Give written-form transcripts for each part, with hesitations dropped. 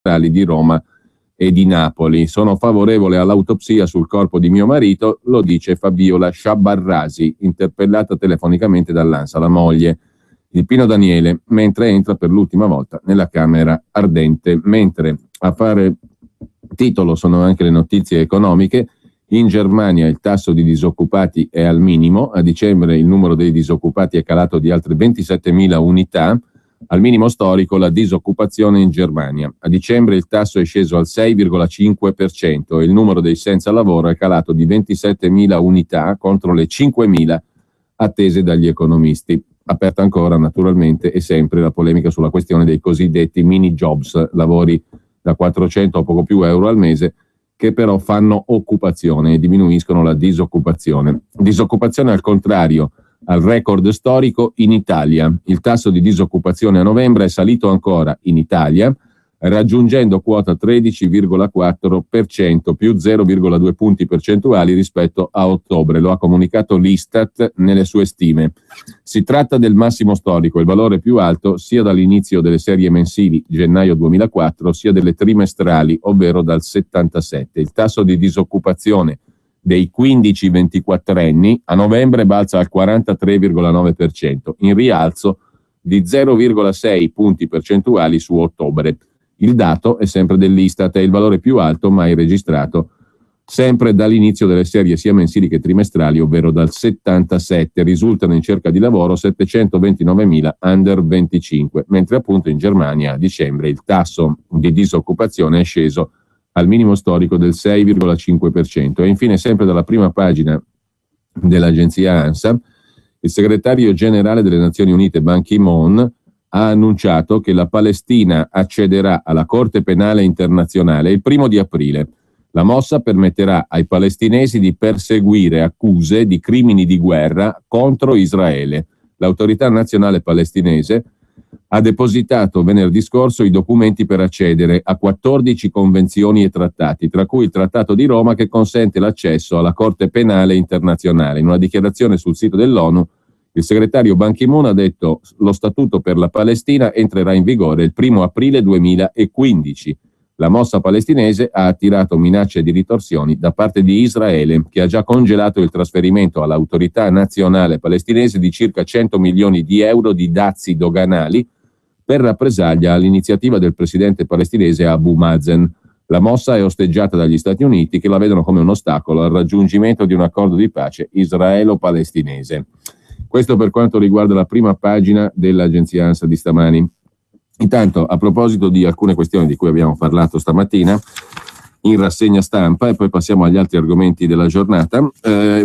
di Roma e di Napoli. Sono favorevole all'autopsia sul corpo di mio marito, lo dice Fabiola Sciabarrasi, interpellata telefonicamente dall'ANSA, la moglie di Pino Daniele, mentre entra per l'ultima volta nella Camera Ardente. Mentre a fare titolo sono anche le notizie economiche. In Germania il tasso di disoccupati è al minimo, a dicembre il numero dei disoccupati è calato di altre 27.000 unità, al minimo storico la disoccupazione in Germania. A dicembre il tasso è sceso al 6,5% e il numero dei senza lavoro è calato di 27.000 unità contro le 5.000 attese dagli economisti. Aperta ancora naturalmente e sempre la polemica sulla questione dei cosiddetti mini jobs, lavori da 400 o poco più euro al mese, che però fanno occupazione e diminuiscono la disoccupazione. Disoccupazione al contrario al record storico in Italia. Il tasso di disoccupazione a novembre è salito ancora in Italia, raggiungendo quota 13,4%, più 0,2 punti percentuali rispetto a ottobre. Lo ha comunicato l'Istat nelle sue stime. Si tratta del massimo storico, il valore più alto sia dall'inizio delle serie mensili, gennaio 2004, sia delle trimestrali, ovvero dal 77. Il tasso di disoccupazione dei 15-24enni a novembre balza al 43,9%, in rialzo di 0,6 punti percentuali su ottobre. Il dato è sempre dell'Istat, è il valore più alto mai registrato sempre dall'inizio delle serie sia mensili che trimestrali, ovvero dal 77. Risultano in cerca di lavoro 729.000 under 25, mentre appunto in Germania a dicembre il tasso di disoccupazione è sceso al minimo storico del 6,5%. E infine, sempre dalla prima pagina dell'agenzia ANSA, il segretario generale delle Nazioni Unite Ban Ki-moon ha annunciato che la Palestina accederà alla Corte Penale Internazionale il 1 aprile. La mossa permetterà ai palestinesi di perseguire accuse di crimini di guerra contro Israele. L'autorità nazionale palestinese ha depositato venerdì scorso i documenti per accedere a 14 convenzioni e trattati, tra cui il Trattato di Roma che consente l'accesso alla Corte Penale Internazionale. In una dichiarazione sul sito dell'ONU, il segretario Ban Ki-moon ha detto che lo Statuto per la Palestina entrerà in vigore il 1 aprile 2015. La mossa palestinese ha attirato minacce di ritorsioni da parte di Israele, che ha già congelato il trasferimento all'autorità nazionale palestinese di circa 100 milioni di euro di dazi doganali per rappresaglia all'iniziativa del presidente palestinese Abu Mazen. La mossa è osteggiata dagli Stati Uniti, che la vedono come un ostacolo al raggiungimento di un accordo di pace israelo-palestinese. Questo per quanto riguarda la prima pagina dell'agenzia ANSA di stamani. Intanto, a proposito di alcune questioni di cui abbiamo parlato stamattina in rassegna stampa, e poi passiamo agli altri argomenti della giornata,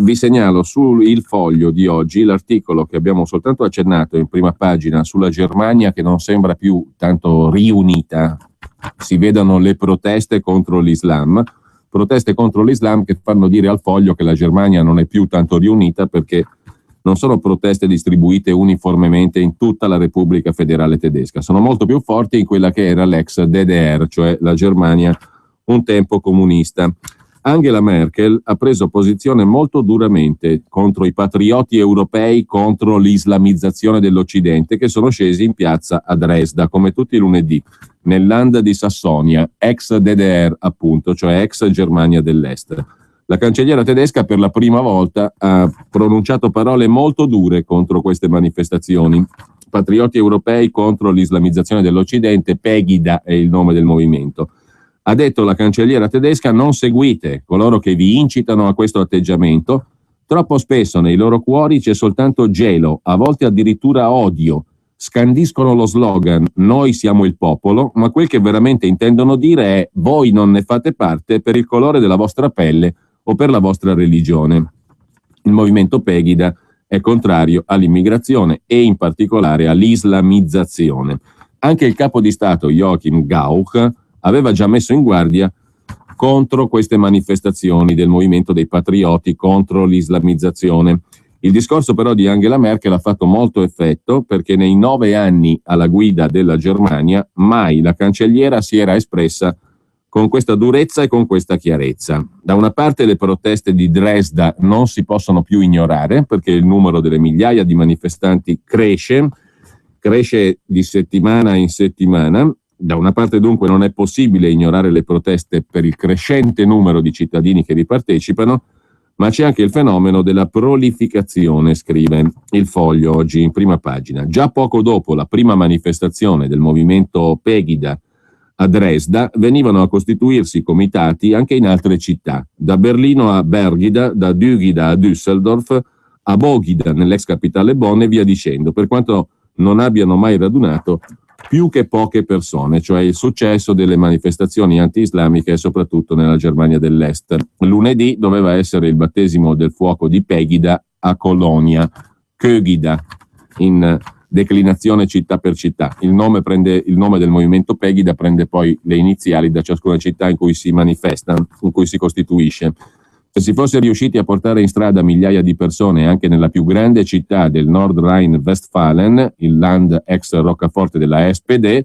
vi segnalo sul Foglio di oggi l'articolo che abbiamo soltanto accennato in prima pagina sulla Germania, che non sembra più tanto riunita. Si vedono le proteste contro l'Islam che fanno dire al Foglio che la Germania non è più tanto riunita, perché non sono proteste distribuite uniformemente in tutta la Repubblica Federale Tedesca, sono molto più forti in quella che era l'ex DDR, cioè la Germania un tempo comunista. Angela Merkel ha preso posizione molto duramente contro i patrioti europei, contro l'islamizzazione dell'Occidente, che sono scesi in piazza a Dresda, come tutti i lunedì, nel Land di Sassonia, ex DDR appunto, cioè ex Germania dell'Est. La cancelliera tedesca per la prima volta ha pronunciato parole molto dure contro queste manifestazioni. Patrioti europei contro l'islamizzazione dell'Occidente, Pegida è il nome del movimento. Ha detto la cancelliera tedesca: non seguite coloro che vi incitano a questo atteggiamento, troppo spesso nei loro cuori c'è soltanto gelo, a volte addirittura odio. Scandiscono lo slogan "Noi siamo il popolo", ma quel che veramente intendono dire è "Voi non ne fate parte per il colore della vostra pelle o per la vostra religione". Il movimento Pegida è contrario all'immigrazione e in particolare all'islamizzazione. Anche il capo di Stato Joachim Gauck aveva già messo in guardia contro queste manifestazioni del movimento dei patrioti contro l'islamizzazione. Il discorso però di Angela Merkel ha fatto molto effetto, perché nei 9 anni alla guida della Germania mai la cancelliera si era espressa con questa durezza e con questa chiarezza. Da una parte le proteste di Dresda non si possono più ignorare, perché il numero delle migliaia di manifestanti cresce di settimana in settimana, Da una parte dunque non è possibile ignorare le proteste per il crescente numero di cittadini che vi partecipano, ma c'è anche il fenomeno della prolificazione, scrive il Foglio oggi in prima pagina. Già poco dopo la prima manifestazione del movimento Pegida a Dresda venivano a costituirsi comitati anche in altre città, da Berlino a Bergida, da Dügida a Düsseldorf, a Bogida nell'ex capitale Bonn e via dicendo, per quanto non abbiano mai radunato più che poche persone, cioè il successo delle manifestazioni anti-islamiche soprattutto nella Germania dell'Est. Lunedì doveva essere il battesimo del fuoco di Pegida a Colonia, Kögida, in declinazione città per città. Il nome del movimento Pegida prende poi le iniziali da ciascuna città in cui si manifesta, in cui si costituisce. Se si fosse riusciti a portare in strada migliaia di persone anche nella più grande città del Nord Rhine-Westfalen, il land ex roccaforte della SPD,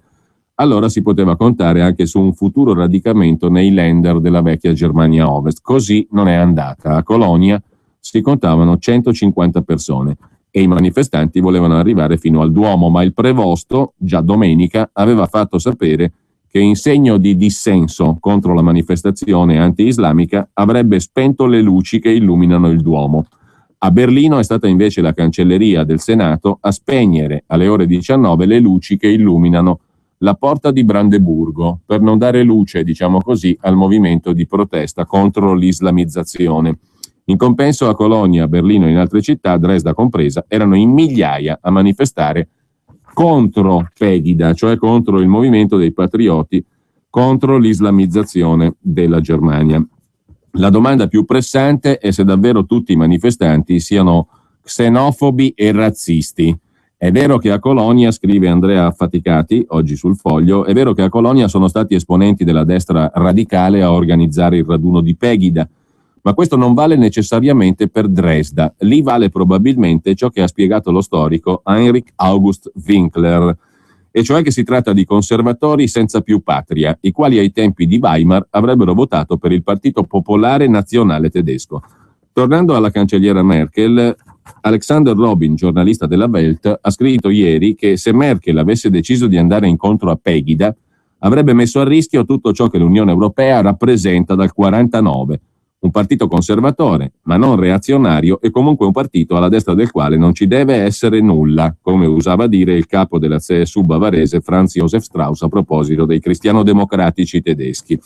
allora si poteva contare anche su un futuro radicamento nei Länder della vecchia Germania Ovest. Così non è andata. A Colonia si contavano 150 persone e i manifestanti volevano arrivare fino al Duomo, ma il prevosto, già domenica, aveva fatto sapere che in segno di dissenso contro la manifestazione anti-islamica avrebbe spento le luci che illuminano il Duomo. A Berlino è stata invece la cancelleria del Senato a spegnere alle ore 19 le luci che illuminano la porta di Brandeburgo, per non dare luce, diciamo così, al movimento di protesta contro l'islamizzazione. In compenso a Colonia, Berlino e in altre città, Dresda compresa, erano in migliaia a manifestare contro Pegida, cioè contro il movimento dei patrioti, contro l'islamizzazione della Germania. La domanda più pressante è se davvero tutti i manifestanti siano xenofobi e razzisti. È vero che a Colonia, scrive Andrea Faticati, oggi sul Foglio, è vero che a Colonia sono stati esponenti della destra radicale a organizzare il raduno di Pegida, ma questo non vale necessariamente per Dresda. Lì vale probabilmente ciò che ha spiegato lo storico Heinrich August Winkler, e cioè che si tratta di conservatori senza più patria, i quali ai tempi di Weimar avrebbero votato per il Partito Popolare Nazionale Tedesco. Tornando alla cancelliera Merkel, Alexander Robin, giornalista della Welt, ha scritto ieri che se Merkel avesse deciso di andare incontro a Pegida, avrebbe messo a rischio tutto ciò che l'Unione Europea rappresenta dal 1949. Un partito conservatore, ma non reazionario, e comunque un partito alla destra del quale non ci deve essere nulla, come usava dire il capo della CSU bavarese Franz Josef Strauss a proposito dei cristiano-democratici tedeschi.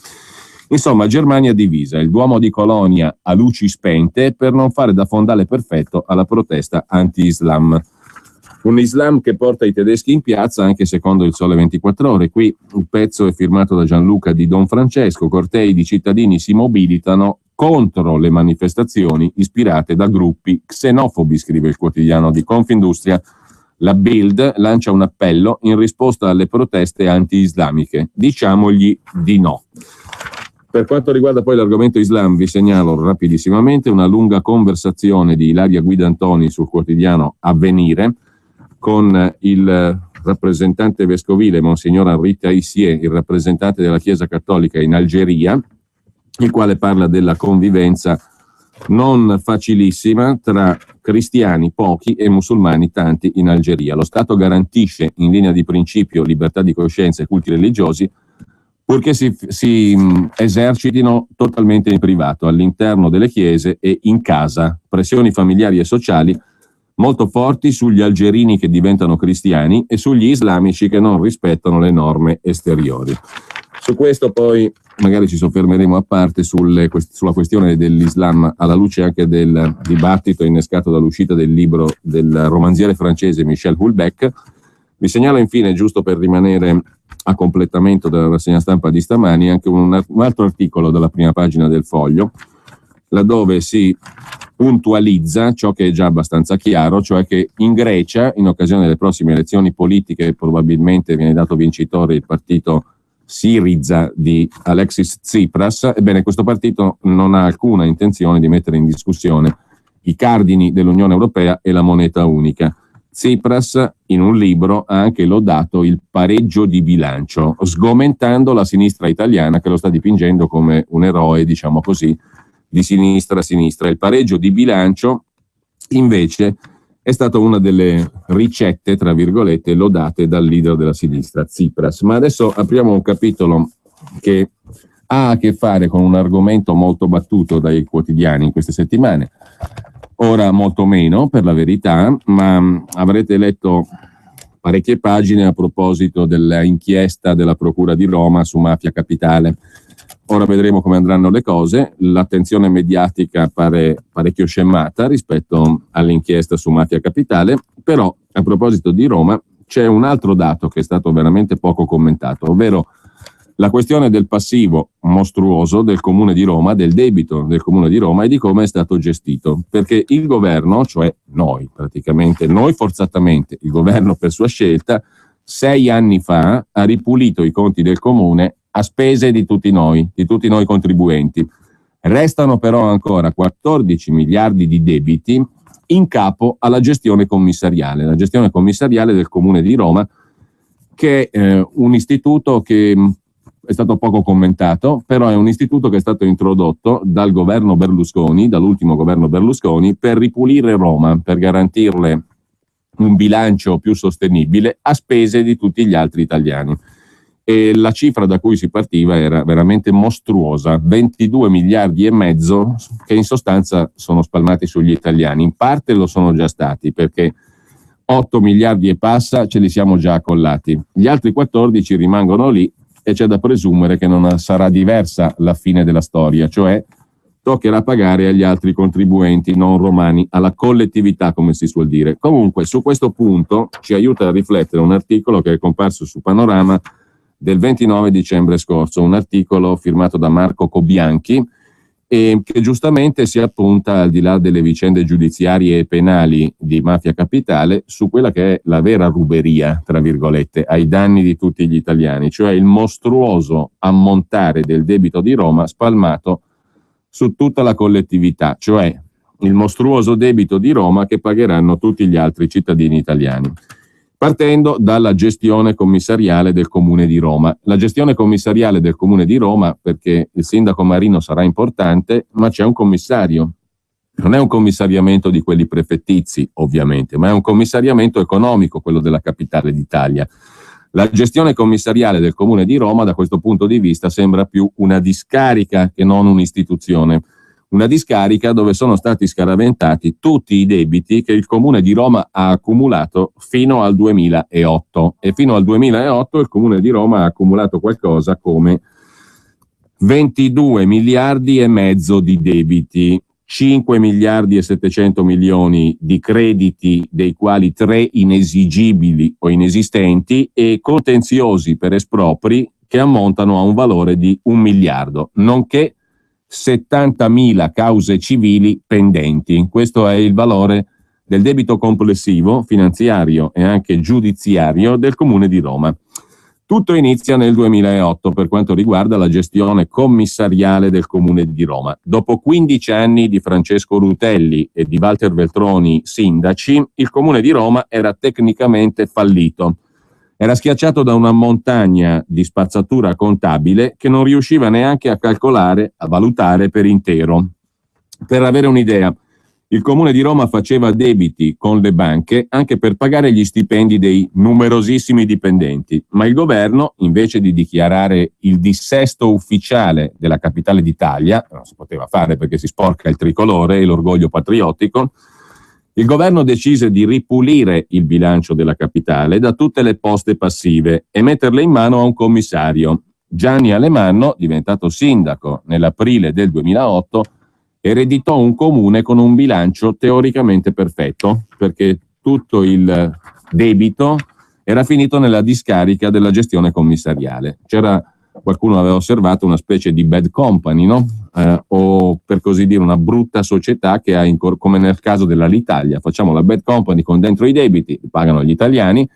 Insomma, Germania divisa, il Duomo di Colonia a luci spente per non fare da fondale perfetto alla protesta anti-Islam. Un Islam che porta i tedeschi in piazza anche secondo il Sole 24 Ore. Qui il pezzo è firmato da Gianluca di Don Francesco. Cortei di cittadini si mobilitano contro le manifestazioni ispirate da gruppi xenofobi, scrive il quotidiano di Confindustria. La Bild lancia un appello in risposta alle proteste anti-islamiche. Diciamogli di no. Per quanto riguarda poi l'argomento Islam, vi segnalo rapidissimamente una lunga conversazione di Ilaria Guidantoni sul quotidiano Avvenire con il rappresentante vescovile Monsignor Henri Taissier, il rappresentante della Chiesa Cattolica in Algeria, il quale parla della convivenza non facilissima tra cristiani pochi e musulmani tanti in Algeria. Lo Stato garantisce in linea di principio libertà di coscienza e culti religiosi, purché si esercitino totalmente in privato, all'interno delle chiese e in casa. Pressioni familiari e sociali molto forti sugli algerini che diventano cristiani e sugli islamici che non rispettano le norme esteriori. Su questo poi magari ci soffermeremo a parte sulla questione dell'Islam alla luce anche del dibattito innescato dall'uscita del libro del romanziere francese Michel Houellebecq. Vi segnalo infine, giusto per rimanere a completamento della rassegna stampa di stamani, anche un altro articolo dalla prima pagina del Foglio, laddove si puntualizza ciò che è già abbastanza chiaro, cioè che in Grecia, in occasione delle prossime elezioni politiche, probabilmente viene dato vincitore il partito Syriza di Alexis Tsipras. Ebbene, questo partito non ha alcuna intenzione di mettere in discussione i cardini dell'Unione Europea e la moneta unica. Tsipras in un libro ha anche lodato il pareggio di bilancio, sgomentando la sinistra italiana che lo sta dipingendo come un eroe, diciamo così, di sinistra a sinistra. Il pareggio di bilancio invece è stata una delle ricette, tra virgolette, lodate dal leader della sinistra, Tsipras. Ma adesso apriamo un capitolo che ha a che fare con un argomento molto battuto dai quotidiani in queste settimane. Ora molto meno, per la verità, ma avrete letto parecchie pagine a proposito dell'inchiesta della Procura di Roma su Mafia Capitale. Ora vedremo come andranno le cose. L'attenzione mediatica pare parecchio scemmata rispetto all'inchiesta su Mafia Capitale, però a proposito di Roma c'è un altro dato che è stato veramente poco commentato, ovvero la questione del passivo mostruoso del Comune di Roma, del debito del Comune di Roma e di come è stato gestito. Perché il governo, cioè noi praticamente, noi forzatamente, il governo per sua scelta, 6 anni fa ha ripulito i conti del Comune a spese di tutti noi contribuenti. Restano però ancora 14 miliardi di debiti in capo alla gestione commissariale, la gestione commissariale del Comune di Roma, che è un istituto che è stato poco commentato, però è un istituto che è stato introdotto dal governo Berlusconi, dall'ultimo governo Berlusconi, per ripulire Roma, per garantirle un bilancio più sostenibile a spese di tutti gli altri italiani. E la cifra da cui si partiva era veramente mostruosa, 22 miliardi e mezzo che in sostanza sono spalmati sugli italiani. In parte lo sono già stati, perché 8 miliardi e passa ce li siamo già accollati. Gli altri 14 rimangono lì e c'è da presumere che non sarà diversa la fine della storia, cioè toccherà pagare agli altri contribuenti non romani, alla collettività, come si suol dire. Comunque, su questo punto ci aiuta a riflettere un articolo che è comparso su Panorama del 29 dicembre scorso, un articolo firmato da Marco Cobianchi e che giustamente si appunta, al di là delle vicende giudiziarie e penali di Mafia Capitale, su quella che è la vera ruberia, tra virgolette, ai danni di tutti gli italiani, cioè il mostruoso ammontare del debito di Roma spalmato su tutta la collettività, cioè il mostruoso debito di Roma che pagheranno tutti gli altri cittadini italiani. Partendo dalla gestione commissariale del Comune di Roma. La gestione commissariale del Comune di Roma, perché il sindaco Marino sarà importante, ma c'è un commissario. Non è un commissariamento di quelli prefettizi, ovviamente, ma è un commissariamento economico, quello della capitale d'Italia. La gestione commissariale del Comune di Roma, da questo punto di vista, sembra più una discarica che non un'istituzione. Una discarica dove sono stati scaraventati tutti i debiti che il Comune di Roma ha accumulato fino al 2008. E fino al 2008 il Comune di Roma ha accumulato qualcosa come 22 miliardi e mezzo di debiti, 5 miliardi e 700 milioni di crediti, dei quali 3 inesigibili o inesistenti, e contenziosi per espropri che ammontano a un valore di 1 miliardo, nonché 70.000 cause civili pendenti. Questo è il valore del debito complessivo, finanziario e anche giudiziario del Comune di Roma. Tutto inizia nel 2008 per quanto riguarda la gestione commissariale del Comune di Roma. Dopo 15 anni di Francesco Rutelli e di Walter Veltroni sindaci, il Comune di Roma era tecnicamente fallito. Era schiacciato da una montagna di spazzatura contabile che non riusciva neanche a calcolare, a valutare per intero. Per avere un'idea, il Comune di Roma faceva debiti con le banche anche per pagare gli stipendi dei numerosissimi dipendenti, ma il governo, invece di dichiarare il dissesto ufficiale della capitale d'Italia, non si poteva fare perché si sporca il tricolore e l'orgoglio patriottico, il governo decise di ripulire il bilancio della capitale da tutte le poste passive e metterle in mano a un commissario. Gianni Alemanno, diventato sindaco nell'aprile del 2008, ereditò un comune con un bilancio teoricamente perfetto, perché tutto il debito era finito nella discarica della gestione commissariale. Qualcuno aveva osservato una specie di bad company, no? O per così dire una brutta società che ha, come nel caso dell'Alitalia, facciamo la bad company con dentro i debiti, li pagano gli italiani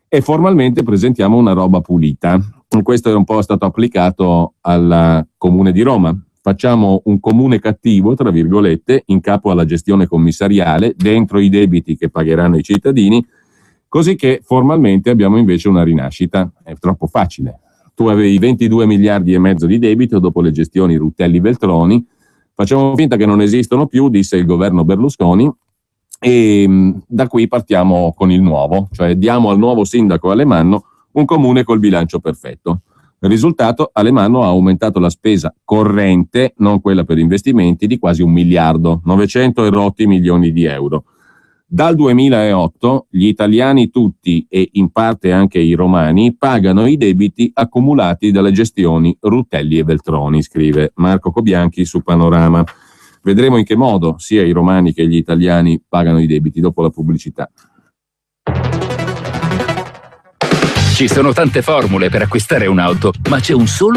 e formalmente presentiamo una roba pulita. Questo è un po' stato applicato al Comune di Roma. Facciamo un comune cattivo, tra virgolette, in capo alla gestione commissariale, dentro i debiti che pagheranno i cittadini, così che formalmente abbiamo invece una rinascita. È troppo facile. Tu avevi 22 miliardi e mezzo di debito dopo le gestioni Rutelli-Veltroni, facciamo finta che non esistono più, disse il governo Berlusconi, e da qui partiamo con il nuovo, cioè diamo al nuovo sindaco Alemanno un comune col bilancio perfetto. Il risultato, Alemanno ha aumentato la spesa corrente, non quella per investimenti, di quasi 1 miliardo, 900 e rotti milioni di euro. Dal 2008 gli italiani tutti e in parte anche i romani pagano i debiti accumulati dalle gestioni Rutelli e Veltroni, scrive Marco Cobianchi su Panorama. Vedremo in che modo sia i romani che gli italiani pagano i debiti dopo la pubblicità. Ci sono tante formule per acquistare un'auto, ma c'è un solo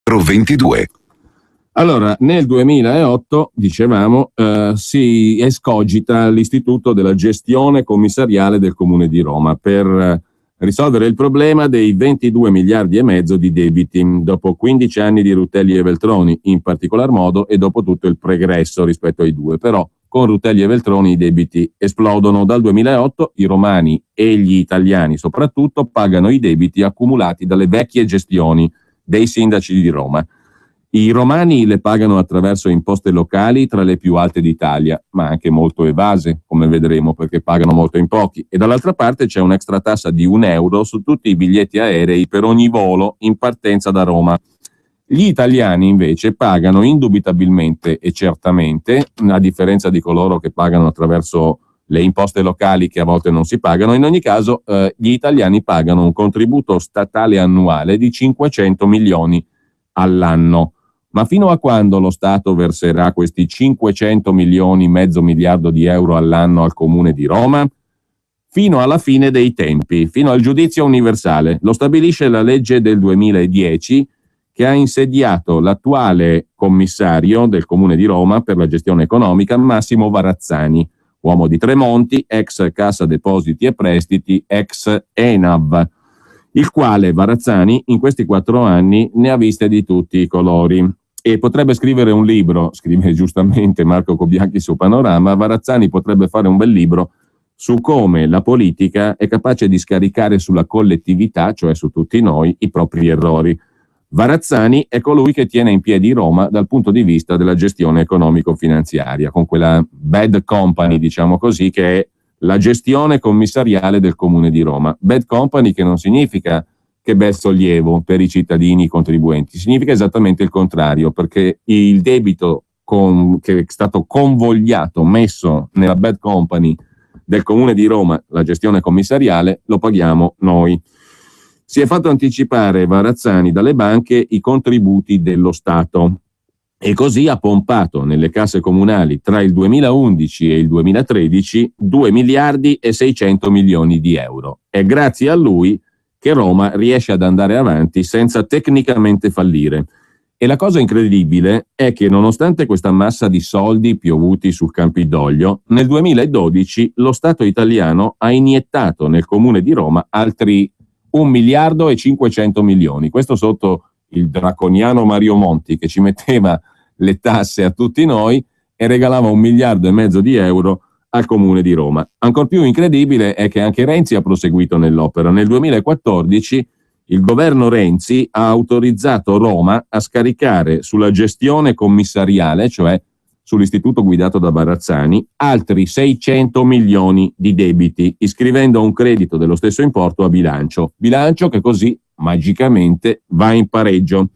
Pro 22. Allora, nel 2008, dicevamo, si escogita l'istituto della gestione commissariale del Comune di Roma per risolvere il problema dei 22 miliardi e mezzo di debiti, dopo 15 anni di Rutelli e Veltroni in particolar modo e dopo tutto il pregresso rispetto ai due. Però con Rutelli e Veltroni i debiti esplodono. Dal 2008 i romani e gli italiani soprattutto pagano i debiti accumulati dalle vecchie gestioni dei sindaci di Roma. I romani le pagano attraverso imposte locali tra le più alte d'Italia, ma anche molto evase, come vedremo, perché pagano molto in pochi. E dall'altra parte c'è un'extra tassa di €1 su tutti i biglietti aerei per ogni volo in partenza da Roma. Gli italiani invece pagano indubitabilmente e certamente, a differenza di coloro che pagano attraverso le imposte locali che a volte non si pagano, in ogni caso gli italiani pagano un contributo statale annuale di 500 milioni all'anno. Ma fino a quando lo Stato verserà questi 500 milioni, mezzo miliardo di euro all'anno al Comune di Roma? Fino alla fine dei tempi, fino al giudizio universale. Lo stabilisce la legge del 2010 che ha insediato l'attuale commissario del Comune di Roma per la gestione economica, Massimo Varazzani, uomo di Tremonti, ex Cassa Depositi e Prestiti, ex ENAV, il quale Varazzani in questi 4 anni ne ha viste di tutti i colori e potrebbe scrivere un libro, scrive giustamente Marco Cobianchi su Panorama. Varazzani potrebbe fare un bel libro su come la politica è capace di scaricare sulla collettività, cioè su tutti noi, i propri errori. Varazzani è colui che tiene in piedi Roma dal punto di vista della gestione economico-finanziaria, con quella bad company, diciamo così, che è la gestione commissariale del Comune di Roma. Bad company che non significa che bel sollievo per i cittadini contribuenti, significa esattamente il contrario, perché il debito che è stato convogliato, messo nella bad company del Comune di Roma, la gestione commissariale, lo paghiamo noi. Si è fatto anticipare Varazzani dalle banche i contributi dello Stato e così ha pompato nelle casse comunali tra il 2011 e il 2013 2 miliardi e 600 milioni di euro. È grazie a lui che Roma riesce ad andare avanti senza tecnicamente fallire. E la cosa incredibile è che nonostante questa massa di soldi piovuti sul Campidoglio, nel 2012 lo Stato italiano ha iniettato nel Comune di Roma altri 1 miliardo e 500 milioni. Questo sotto il draconiano Mario Monti, che ci metteva le tasse a tutti noi e regalava 1 miliardo e mezzo di euro al Comune di Roma. Ancor più incredibile è che anche Renzi ha proseguito nell'opera. Nel 2014 il governo Renzi ha autorizzato Roma a scaricare sulla gestione commissariale, cioè sull'istituto guidato da Varazzani, altri 600 milioni di debiti, iscrivendo un credito dello stesso importo a bilancio che così magicamente va in pareggio.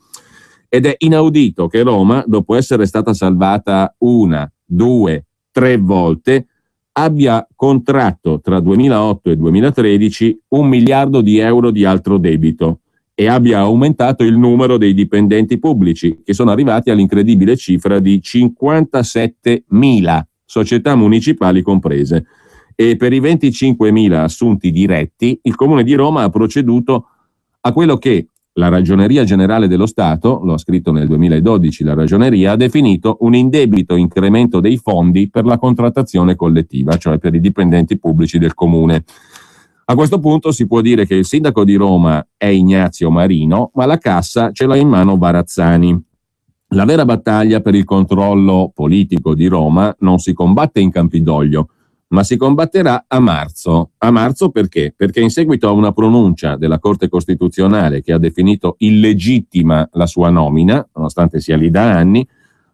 Ed è inaudito che Roma, dopo essere stata salvata 1, 2, 3 volte, abbia contratto tra 2008 e 2013 1 miliardo di euro di altro debito e abbia aumentato il numero dei dipendenti pubblici, che sono arrivati all'incredibile cifra di 57.000, società municipali comprese. E per i 25.000 assunti diretti, il Comune di Roma ha proceduto a quello che la Ragioneria Generale dello Stato, lo ha scritto nel 2012 la Ragioneria, ha definito un indebito incremento dei fondi per la contrattazione collettiva, cioè per i dipendenti pubblici del comune. A questo punto si può dire che il sindaco di Roma è Ignazio Marino, ma la cassa ce l'ha in mano Barazzani. La vera battaglia per il controllo politico di Roma non si combatte in Campidoglio, ma si combatterà a marzo. A marzo perché? Perché in seguito a una pronuncia della Corte Costituzionale che ha definito illegittima la sua nomina, nonostante sia lì da anni,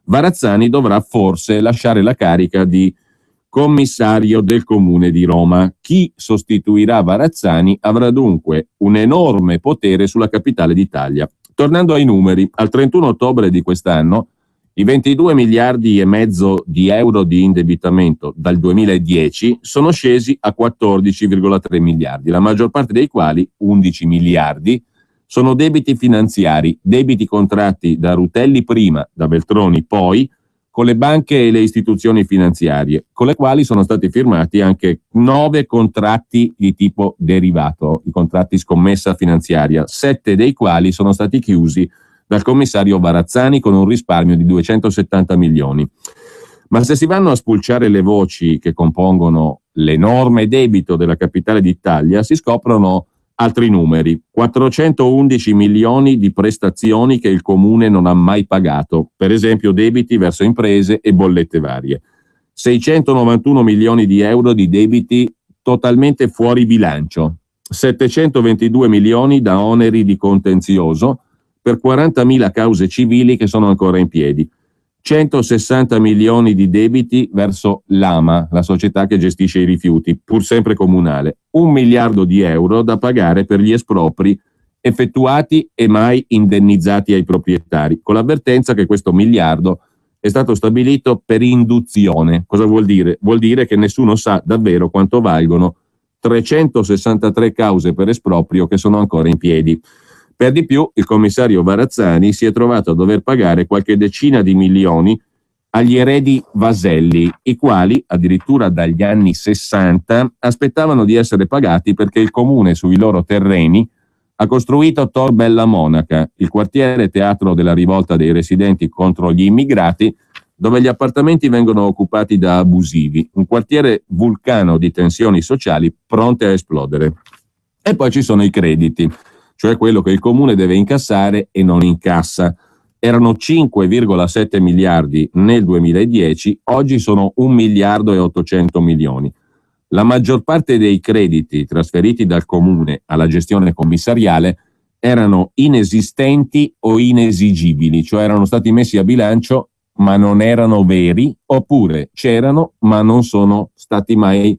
Barazzani dovrà forse lasciare la carica di commissario del Comune di Roma. Chi sostituirà Barazzani avrà dunque un enorme potere sulla capitale d'Italia. Tornando ai numeri, al 31 ottobre di quest'anno i 22 miliardi e mezzo di euro di indebitamento dal 2010 sono scesi a 14,3 miliardi, la maggior parte dei quali, 11 miliardi, sono debiti finanziari, debiti contratti da Rutelli prima, da Veltroni poi, con le banche e le istituzioni finanziarie, con le quali sono stati firmati anche 9 contratti di tipo derivato, i contratti scommessa finanziaria, 7 dei quali sono stati chiusi dal commissario Barazzani con un risparmio di 270 milioni. Ma se si vanno a spulciare le voci che compongono l'enorme debito della capitale d'Italia, si scoprono altri numeri: 411 milioni di prestazioni che il comune non ha mai pagato, per esempio debiti verso imprese e bollette varie, 691 milioni di euro di debiti totalmente fuori bilancio, 722 milioni da oneri di contenzioso per 40.000 cause civili che sono ancora in piedi, 160 milioni di debiti verso l'AMA, la società che gestisce i rifiuti, pur sempre comunale, 1 miliardo di euro da pagare per gli espropri effettuati e mai indennizzati ai proprietari, con l'avvertenza che questo miliardo è stato stabilito per induzione. Cosa vuol dire? Vuol dire che nessuno sa davvero quanto valgono 363 cause per esproprio che sono ancora in piedi. Per di più, il commissario Barazzani si è trovato a dover pagare qualche decina di milioni agli eredi Vaselli, i quali, addirittura dagli anni 60, aspettavano di essere pagati perché il comune sui loro terreni ha costruito Tor Bella Monaca, il quartiere teatro della rivolta dei residenti contro gli immigrati, dove gli appartamenti vengono occupati da abusivi, un quartiere vulcano di tensioni sociali pronte a esplodere. E poi ci sono i crediti, cioè quello che il comune deve incassare e non incassa. Erano 5,7 miliardi nel 2010, oggi sono 1 miliardo e 800 milioni. La maggior parte dei crediti trasferiti dal comune alla gestione commissariale erano inesistenti o inesigibili, cioè erano stati messi a bilancio ma non erano veri, oppure c'erano ma non sono stati mai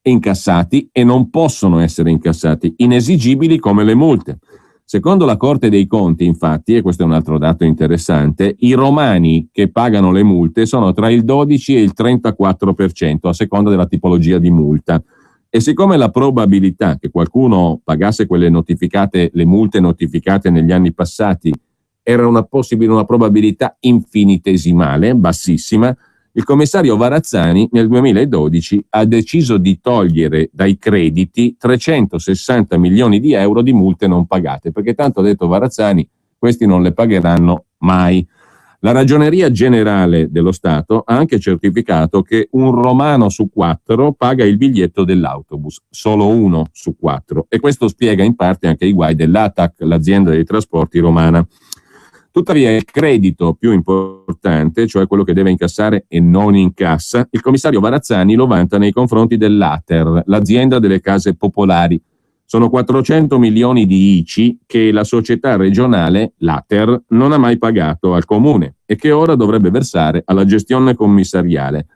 incassati e non possono essere incassati, inesigibili come le multe. Secondo la Corte dei Conti, infatti, e questo è un altro dato interessante, i romani che pagano le multe sono tra il 12 e il 34% a seconda della tipologia di multa. E siccome la probabilità che qualcuno pagasse quelle notificate, le multe notificate negli anni passati, era una probabilità infinitesimale, bassissima, il commissario Barazzani nel 2012 ha deciso di togliere dai crediti 360 milioni di euro di multe non pagate, perché tanto ha detto Barazzani, questi non le pagheranno mai. La Ragioneria Generale dello Stato ha anche certificato che un romano su 4 paga il biglietto dell'autobus, solo 1 su 4, e questo spiega in parte anche i guai dell'ATAC, l'azienda dei trasporti romana. Tuttavia il credito più importante, cioè quello che deve incassare e non incassa, il commissario Barazzani lo vanta nei confronti dell'Ater, l'azienda delle case popolari. Sono 400 milioni di ICI che la società regionale, l'Ater, non ha mai pagato al comune e che ora dovrebbe versare alla gestione commissariale.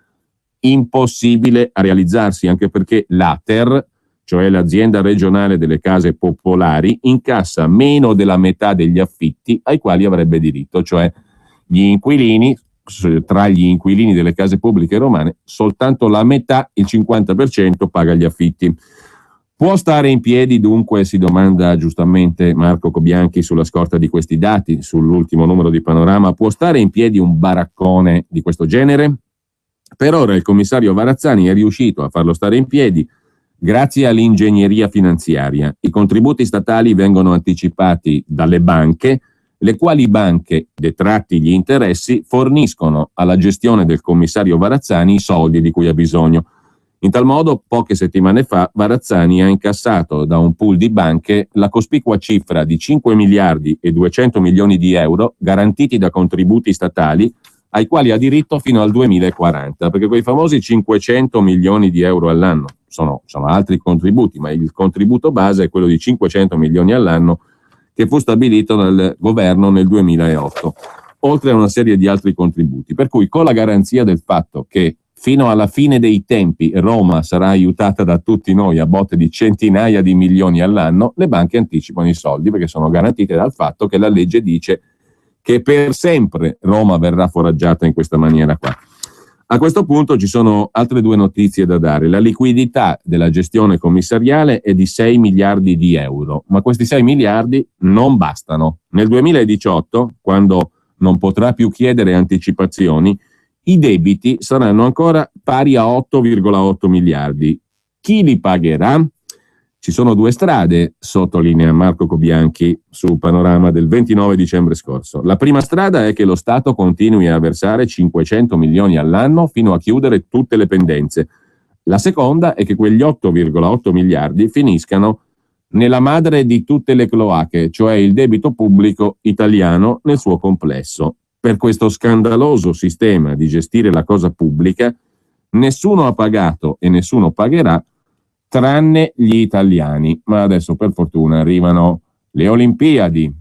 Impossibile a realizzarsi, anche perché l'Ater, cioè l'azienda regionale delle case popolari, incassa meno della metà degli affitti ai quali avrebbe diritto, cioè gli inquilini, tra gli inquilini delle case pubbliche romane, soltanto la metà, il 50%, paga gli affitti. Può stare in piedi dunque, si domanda giustamente Marco Cobianchi sulla scorta di questi dati, sull'ultimo numero di Panorama, può stare in piedi un baraccone di questo genere? Per ora il commissario Barazzani è riuscito a farlo stare in piedi Grazie all'ingegneria finanziaria, i contributi statali vengono anticipati dalle banche, le quali banche, detratti gli interessi, forniscono alla gestione del commissario Varazzani i soldi di cui ha bisogno. In tal modo, poche settimane fa, Varazzani ha incassato da un pool di banche la cospicua cifra di 5 miliardi e 200 milioni di euro garantiti da contributi statali ai quali ha diritto fino al 2040, perché quei famosi 500 milioni di euro all'anno sono altri contributi, ma il contributo base è quello di 500 milioni all'anno che fu stabilito dal governo nel 2008, oltre a una serie di altri contributi. Per cui, con la garanzia del fatto che fino alla fine dei tempi Roma sarà aiutata da tutti noi a botte di centinaia di milioni all'anno, le banche anticipano i soldi perché sono garantite dal fatto che la legge dice che per sempre Roma verrà foraggiata in questa maniera qua. A questo punto ci sono altre due notizie da dare. La liquidità della gestione commissariale è di 6 miliardi di euro, ma questi 6 miliardi non bastano. Nel 2018, quando non potrà più chiedere anticipazioni, i debiti saranno ancora pari a 8,8 miliardi. Chi li pagherà? Ci sono due strade, sottolinea Marco Cobianchi su Panorama del 29 dicembre scorso. La prima strada è che lo Stato continui a versare 500 milioni all'anno fino a chiudere tutte le pendenze. La seconda è che quegli 8,8 miliardi finiscano nella madre di tutte le cloache, cioè il debito pubblico italiano nel suo complesso. Per questo scandaloso sistema di gestire la cosa pubblica, nessuno ha pagato e nessuno pagherà, tranne gli italiani. Ma adesso per fortuna arrivano le Olimpiadi.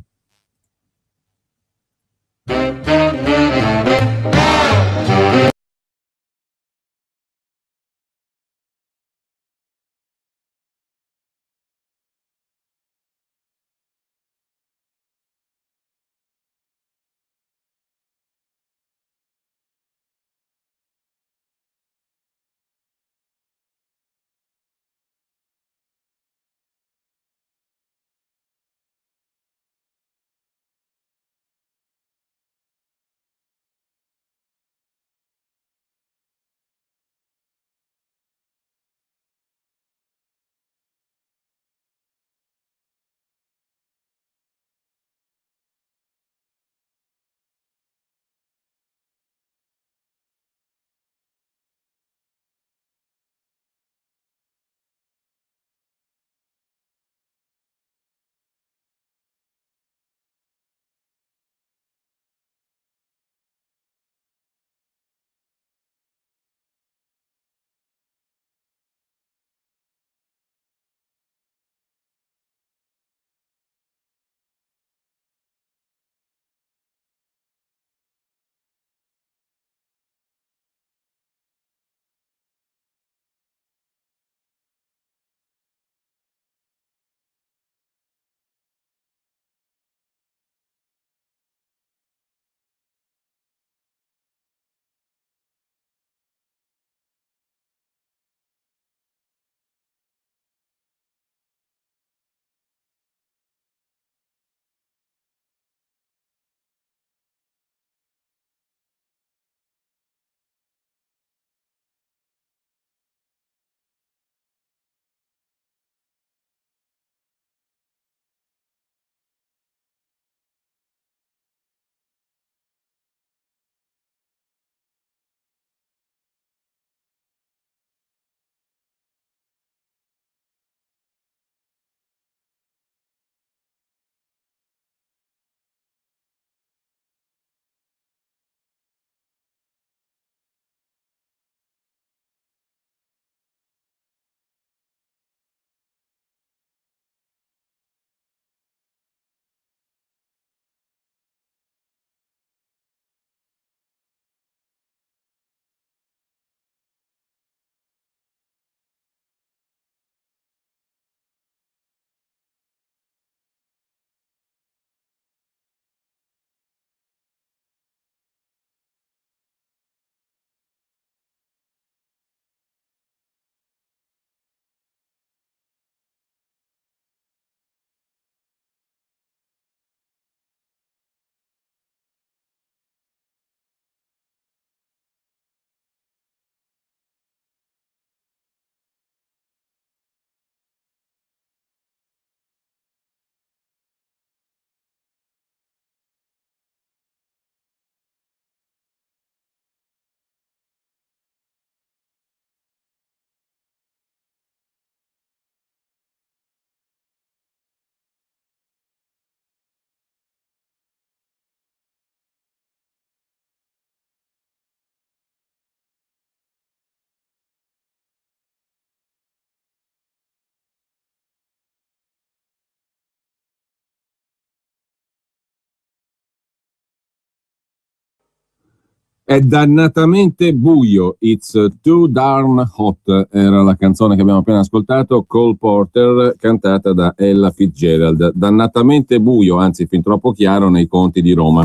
È dannatamente buio, It's Too Darn Hot, era la canzone che abbiamo appena ascoltato, Cole Porter, cantata da Ella Fitzgerald. Dannatamente buio, anzi fin troppo chiaro nei conti di Roma.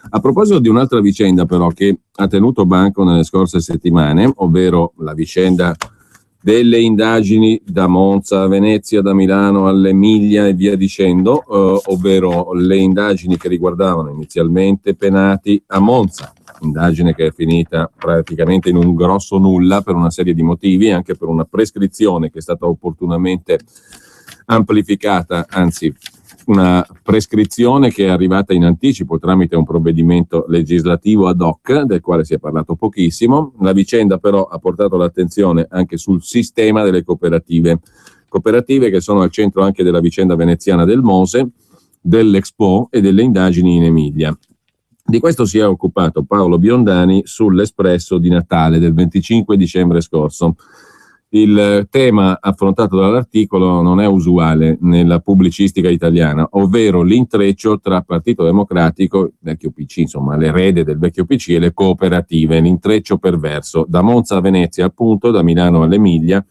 A proposito di un'altra vicenda però che ha tenuto banco nelle scorse settimane, ovvero la vicenda delle indagini da Monza a Venezia, da Milano all'Emilia e via dicendo, ovvero le indagini che riguardavano inizialmente penati a Monza. Indagine che è finita praticamente in un grosso nulla per una serie di motivi, anche per una prescrizione che è stata opportunamente amplificata, anzi una prescrizione che è arrivata in anticipo tramite un provvedimento legislativo ad hoc, del quale si è parlato pochissimo. La vicenda però ha portato l'attenzione anche sul sistema delle cooperative che sono al centro anche della vicenda veneziana del Mose, dell'Expo e delle indagini in Emilia. Di questo si è occupato Paolo Biondani sull'Espresso di Natale del 25 dicembre scorso. Il tema affrontato dall'articolo non è usuale nella pubblicistica italiana, ovvero l'intreccio tra Partito Democratico, vecchio PC, insomma l'erede del vecchio PC, e le cooperative, l'intreccio perverso, da Monza a Venezia appunto, da Milano all'Emilia,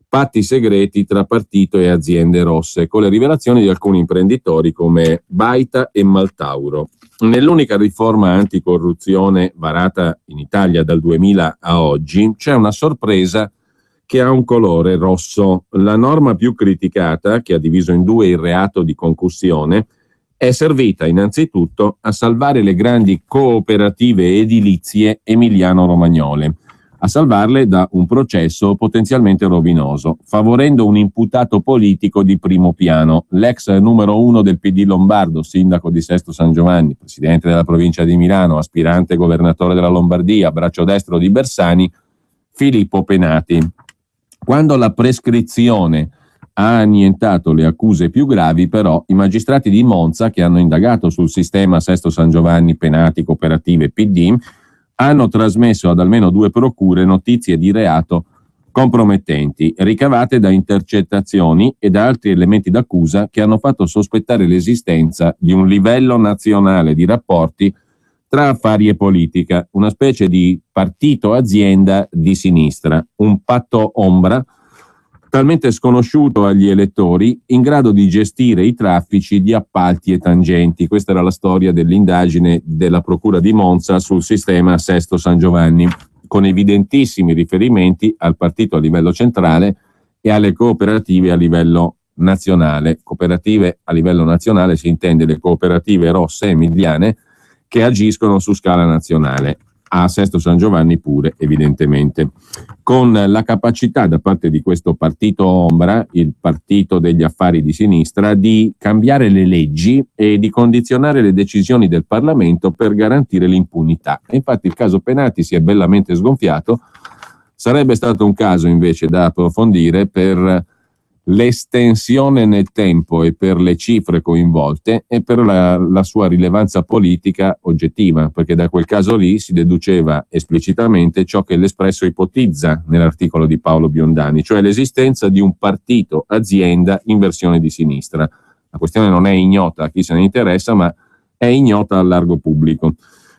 patti segreti tra partito e aziende rosse, con le rivelazioni di alcuni imprenditori come Baita e Maltauro. Nell'unica riforma anticorruzione varata in Italia dal 2000 a oggi c'è una sorpresa che ha un colore rosso. La norma più criticata, che ha diviso in due il reato di concussione, è servita innanzitutto a salvare le grandi cooperative edilizie emiliano-romagnole, a salvarle da un processo potenzialmente rovinoso, favorendo un imputato politico di primo piano, l'ex numero 1 del PD lombardo, sindaco di Sesto San Giovanni, presidente della provincia di Milano, aspirante governatore della Lombardia, braccio destro di Bersani, Filippo Penati. Quando la prescrizione ha annientato le accuse più gravi, però, i magistrati di Monza, che hanno indagato sul sistema Sesto San Giovanni, Penati, cooperative PD, hanno trasmesso ad almeno 2 procure notizie di reato compromettenti, ricavate da intercettazioni e da altri elementi d'accusa che hanno fatto sospettare l'esistenza di un livello nazionale di rapporti tra affari e politica, una specie di partito-azienda di sinistra, un patto ombra talmente sconosciuto agli elettori, in grado di gestire i traffici di appalti e tangenti. Questa era la storia dell'indagine della Procura di Monza sul sistema Sesto San Giovanni, con evidentissimi riferimenti al partito a livello centrale e alle cooperative a livello nazionale. Cooperative a livello nazionale si intende le cooperative rosse emiliane che agiscono su scala nazionale. A Sesto San Giovanni pure, evidentemente, con la capacità da parte di questo partito ombra, il partito degli affari di sinistra, di cambiare le leggi e di condizionare le decisioni del Parlamento per garantire l'impunità. E infatti il caso Penati si è bellamente sgonfiato. Sarebbe stato un caso invece da approfondire per l'estensione nel tempo e per le cifre coinvolte e per la sua rilevanza politica oggettiva, perché da quel caso lì si deduceva esplicitamente ciò che l'Espresso ipotizza nell'articolo di Paolo Biondani, cioè l'esistenza di un partito azienda in versione di sinistra. La questione non è ignota a chi se ne interessa, ma è ignota al largo pubblico.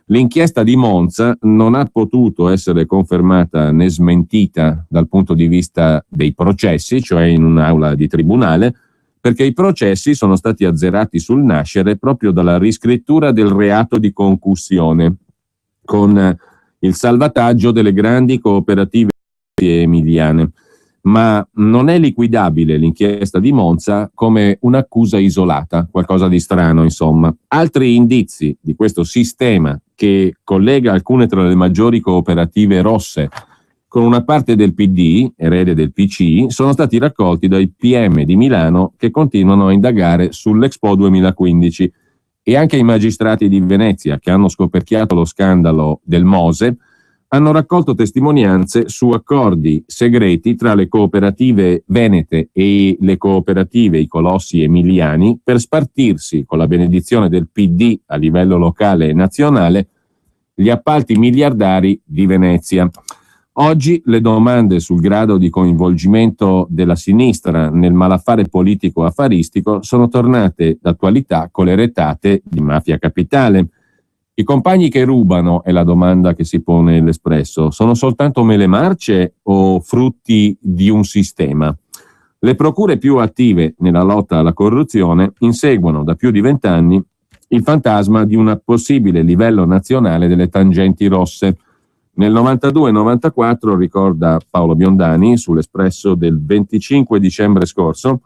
L'inchiesta di Monza non ha potuto essere confermata né smentita dal punto di vista dei processi, cioè in un'aula di tribunale, perché i processi sono stati azzerati sul nascere proprio dalla riscrittura del reato di concussione, con il salvataggio delle grandi cooperative emiliane. Ma non è liquidabile l'inchiesta di Monza come un'accusa isolata, qualcosa di strano, insomma. Altri indizi di questo sistema che collega alcune tra le maggiori cooperative rosse con una parte del PD, erede del PC, sono stati raccolti dai PM di Milano che continuano a indagare sull'Expo 2015 e anche i magistrati di Venezia che hanno scoperchiato lo scandalo del Mose hanno raccolto testimonianze su accordi segreti tra le cooperative venete e le cooperative, i colossi emiliani, per spartirsi, con la benedizione del PD a livello locale e nazionale, gli appalti miliardari di Venezia. Oggi le domande sul grado di coinvolgimento della sinistra nel malaffare politico-affaristico sono tornate d'attualità con le rettate di Mafia Capitale. I compagni che rubano, è la domanda che si pone l'Espresso, sono soltanto mele marce o frutti di un sistema? Le procure più attive nella lotta alla corruzione inseguono da più di 20 anni il fantasma di un possibile livello nazionale delle tangenti rosse. Nel 92-94, ricorda Paolo Biondani sull'Espresso del 25 dicembre scorso,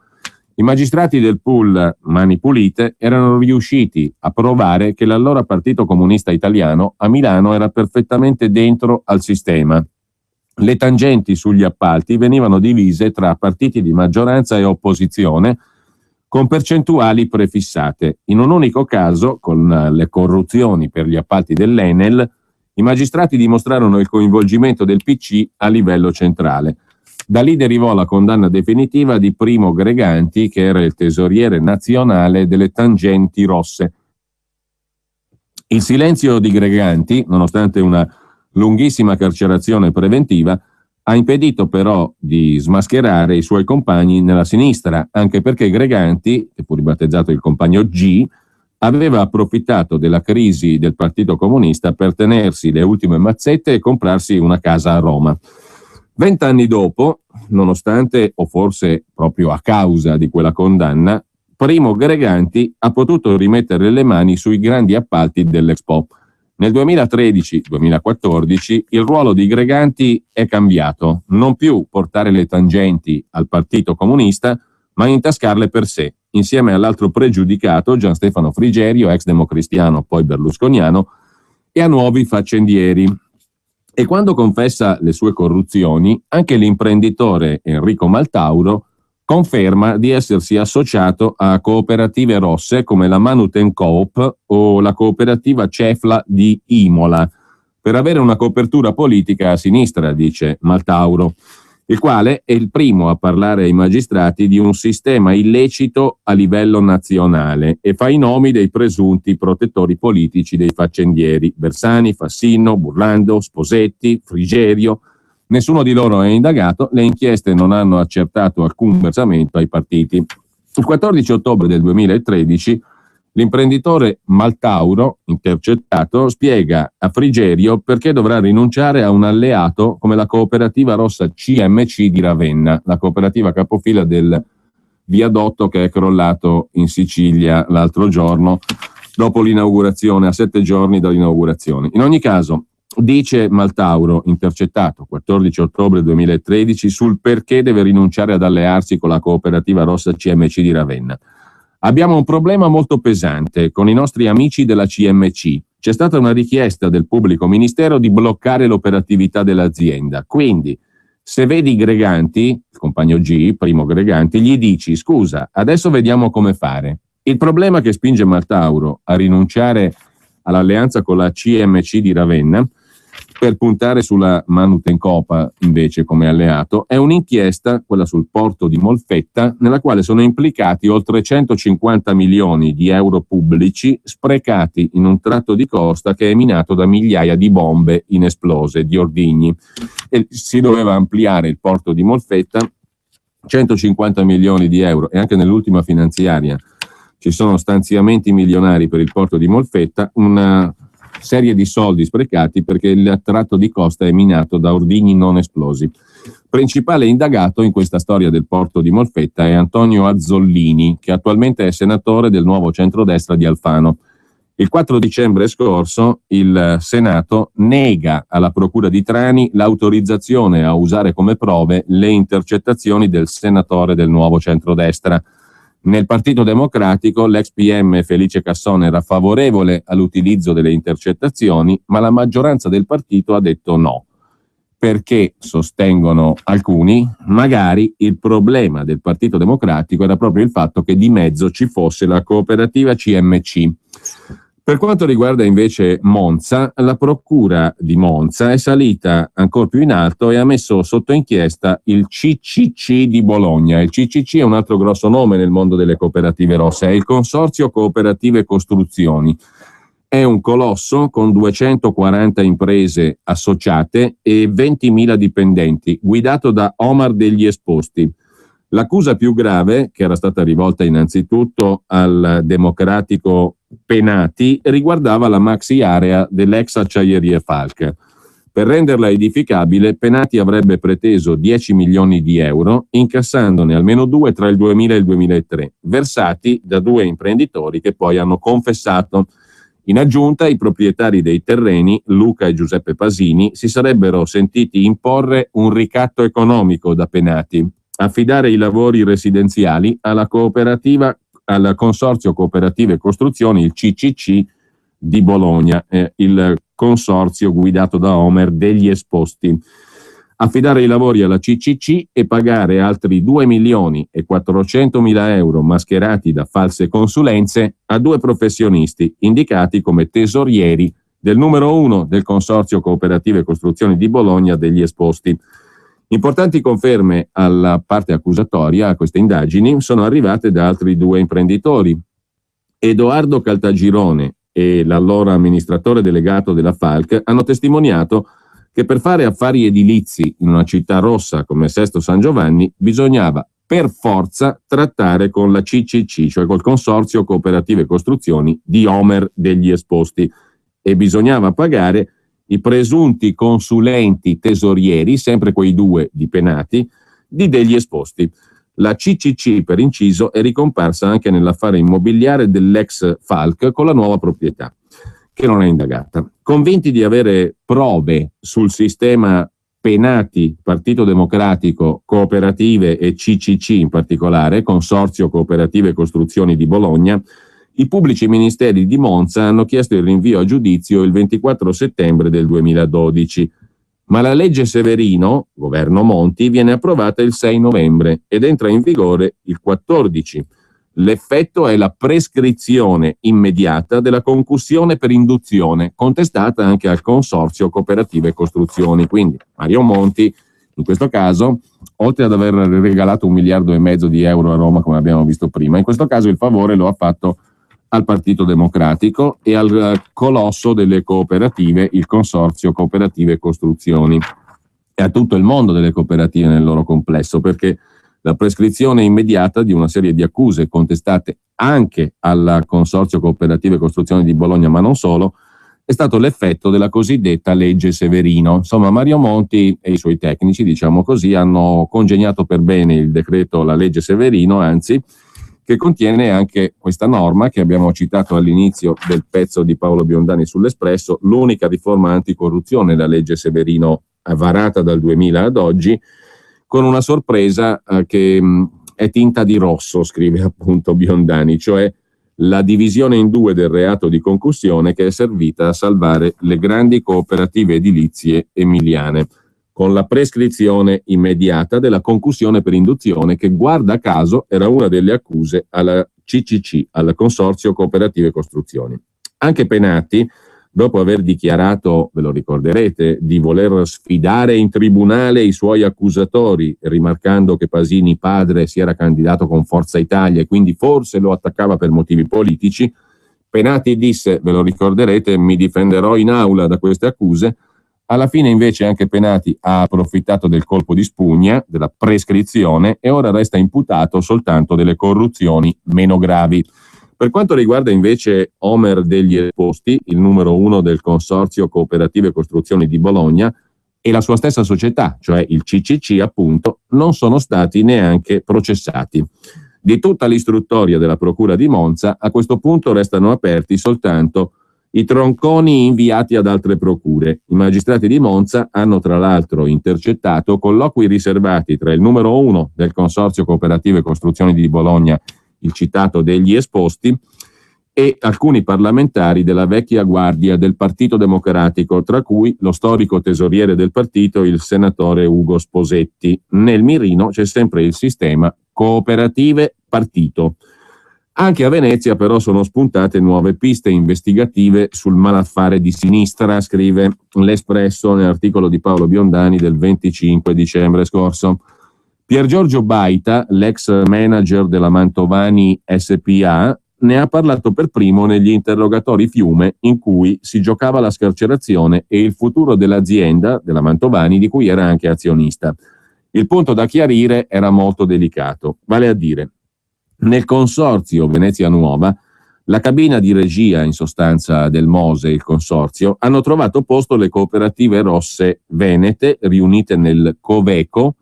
i magistrati del pool Mani Pulite erano riusciti a provare che l'allora Partito Comunista Italiano a Milano era perfettamente dentro al sistema. Le tangenti sugli appalti venivano divise tra partiti di maggioranza e opposizione con percentuali prefissate. In un unico caso, con le corruzioni per gli appalti dell'Enel, i magistrati dimostrarono il coinvolgimento del PC a livello centrale. Da lì derivò la condanna definitiva di Primo Greganti, che era il tesoriere nazionale delle tangenti rosse. Il silenzio di Greganti, nonostante una lunghissima carcerazione preventiva, ha impedito però di smascherare i suoi compagni nella sinistra, anche perché Greganti, che fu ribattezzato il compagno G, aveva approfittato della crisi del Partito Comunista per tenersi le ultime mazzette e comprarsi una casa a Roma. 20 anni dopo, nonostante o forse proprio a causa di quella condanna, Primo Greganti ha potuto rimettere le mani sui grandi appalti dell'Expo. Nel 2013-2014 il ruolo di Greganti è cambiato, non più portare le tangenti al Partito Comunista, ma intascarle per sé, insieme all'altro pregiudicato Gian Stefano Frigerio, ex democristiano poi berlusconiano, e a nuovi faccendieri. E quando confessa le sue corruzioni, anche l'imprenditore Enrico Maltauro conferma di essersi associato a cooperative rosse come la Manutencoop o la cooperativa Cefla di Imola, per avere una copertura politica a sinistra, dice Maltauro, il quale è il primo a parlare ai magistrati di un sistema illecito a livello nazionale e fa i nomi dei presunti protettori politici dei faccendieri: Bersani, Fassino, Burlando, Sposetti, Frigerio. Nessuno di loro è indagato, le inchieste non hanno accertato alcun versamento ai partiti. Il 14 ottobre del 2013 l'imprenditore Maltauro, intercettato, spiega a Frigerio perché dovrà rinunciare a un alleato come la cooperativa rossa CMC di Ravenna, la cooperativa capofila del viadotto che è crollato in Sicilia l'altro giorno, dopo l'inaugurazione, a 7 giorni dall'inaugurazione. In ogni caso, dice Maltauro, intercettato 14 ottobre 2013, sul perché deve rinunciare ad allearsi con la cooperativa rossa CMC di Ravenna. Abbiamo un problema molto pesante con i nostri amici della CMC. C'è stata una richiesta del pubblico ministero di bloccare l'operatività dell'azienda. Quindi, se vedi Greganti, il compagno G, Primo Greganti, gli dici: scusa, adesso vediamo come fare. Il problema che spinge Maltauro a rinunciare all'alleanza con la CMC di Ravenna per puntare sulla Manutencoop invece come alleato è un'inchiesta, quella sul porto di Molfetta, nella quale sono implicati oltre 150 milioni di euro pubblici sprecati in un tratto di costa che è minato da migliaia di bombe inesplose, di ordigni. E si doveva ampliare il porto di Molfetta, 150 milioni di euro, e anche nell'ultima finanziaria ci sono stanziamenti milionari per il porto di Molfetta, una serie di soldi sprecati perché il tratto di costa è minato da ordigni non esplosi. Principale indagato in questa storia del porto di Molfetta è Antonio Azzollini, che attualmente è senatore del nuovo centrodestra di Alfano. Il 4 dicembre scorso il Senato nega alla Procura di Trani l'autorizzazione a usare come prove le intercettazioni del senatore del nuovo centrodestra. Nel Partito Democratico l'ex PM Felice Cassone era favorevole all'utilizzo delle intercettazioni, ma la maggioranza del partito ha detto no, perché, sostengono alcuni, magari il problema del Partito Democratico era proprio il fatto che di mezzo ci fosse la cooperativa CMC. Per quanto riguarda invece Monza, la procura di Monza è salita ancora più in alto e ha messo sotto inchiesta il CCC di Bologna. Il CCC è un altro grosso nome nel mondo delle cooperative rosse, è il Consorzio Cooperative Costruzioni. È un colosso con 240 imprese associate e 20.000 dipendenti, guidato da Omar degli Esposti. L'accusa più grave, che era stata rivolta innanzitutto al democratico Penati riguardava la maxi area dell'ex Acciaierie Falck. Per renderla edificabile, Penati avrebbe preteso 10 milioni di euro, incassandone almeno 2 tra il 2000 e il 2003, versati da 2 imprenditori che poi hanno confessato. In aggiunta, i proprietari dei terreni, Luca e Giuseppe Pasini, si sarebbero sentiti imporre un ricatto economico da Penati, affidare i lavori residenziali al Consorzio Cooperative Costruzioni, il CCC di Bologna, il consorzio guidato da Omer degli Esposti. Affidare i lavori alla CCC e pagare altri 2.400.000 euro mascherati da false consulenze a 2 professionisti indicati come tesorieri del numero 1 del Consorzio Cooperative Costruzioni di Bologna degli Esposti. Importanti conferme alla parte accusatoria a queste indagini sono arrivate da altri 2 imprenditori. Edoardo Caltagirone e l'allora amministratore delegato della Falck hanno testimoniato che per fare affari edilizi in una città rossa come Sesto San Giovanni bisognava per forza trattare con la CCC, cioè col Consorzio Cooperative Costruzioni di Omer degli Esposti, e bisognava pagare i presunti consulenti tesorieri, sempre quei 2 di Penati, di degli Esposti. La CCC, per inciso, è ricomparsa anche nell'affare immobiliare dell'ex Falck con la nuova proprietà, che non è indagata. Convinti di avere prove sul sistema Penati, Partito Democratico, Cooperative e CCC in particolare, Consorzio Cooperative Costruzioni di Bologna, i pubblici ministeri di Monza hanno chiesto il rinvio a giudizio il 24 settembre del 2012, ma la legge Severino, governo Monti, viene approvata il 6 novembre ed entra in vigore il 14. L'effetto è la prescrizione immediata della concussione per induzione, contestata anche al Consorzio Cooperative Costruzioni. Quindi Mario Monti, in questo caso, oltre ad aver regalato 1,5 miliardi di euro a Roma, come abbiamo visto prima, in questo caso il favore lo ha fatto al Partito Democratico e al colosso delle cooperative, il Consorzio Cooperative Costruzioni, e a tutto il mondo delle cooperative nel loro complesso, perché la prescrizione immediata di una serie di accuse contestate anche al Consorzio Cooperative Costruzioni di Bologna, ma non solo, è stato l'effetto della cosiddetta legge Severino. Insomma, Mario Monti e i suoi tecnici, diciamo così, hanno congegnato per bene il decreto, la legge Severino, anzi, che contiene anche questa norma che abbiamo citato all'inizio del pezzo di Paolo Biondani sull'Espresso, l'unica riforma anticorruzione, la legge Severino varata dal 2000 ad oggi, con una sorpresa che è tinta di rosso, scrive appunto Biondani, cioè la divisione in 2 del reato di concussione che è servita a salvare le grandi cooperative edilizie emiliane, con la prescrizione immediata della concussione per induzione che, guarda caso, era una delle accuse alla CCC, al Consorzio Cooperative Costruzioni. Anche Penati, dopo aver dichiarato, ve lo ricorderete, di voler sfidare in tribunale i suoi accusatori, rimarcando che Pasini padre si era candidato con Forza Italia e quindi forse lo attaccava per motivi politici, Penati disse, ve lo ricorderete, mi difenderò in aula da queste accuse. Alla fine invece anche Penati ha approfittato del colpo di spugna, della prescrizione, e ora resta imputato soltanto delle corruzioni meno gravi. Per quanto riguarda invece Omer degli Esposti, il numero 1 del Consorzio Cooperative Costruzioni di Bologna, e la sua stessa società, cioè il CCC appunto, non sono stati neanche processati. Di tutta l'istruttoria della Procura di Monza, a questo punto restano aperti soltanto i tronconi inviati ad altre procure. I magistrati di Monza hanno tra l'altro intercettato colloqui riservati tra il numero 1 del Consorzio Cooperative Costruzioni di Bologna, il citato degli Esposti, e alcuni parlamentari della vecchia guardia del Partito Democratico, tra cui lo storico tesoriere del partito, il senatore Ugo Sposetti. Nel mirino c'è sempre il sistema cooperative partito. Anche a Venezia però sono spuntate nuove piste investigative sul malaffare di sinistra, scrive l'Espresso nell'articolo di Paolo Biondani del 25 dicembre scorso. Pier Giorgio Baita, l'ex manager della Mantovani SPA, ne ha parlato per primo negli interrogatori Fiume, in cui si giocava la scarcerazione e il futuro dell'azienda, della Mantovani, di cui era anche azionista. Il punto da chiarire era molto delicato, vale a dire, nel consorzio Venezia Nuova La cabina di regia, in sostanza, del Mose, il consorzio, hanno trovato posto le cooperative rosse venete riunite nel Coveco,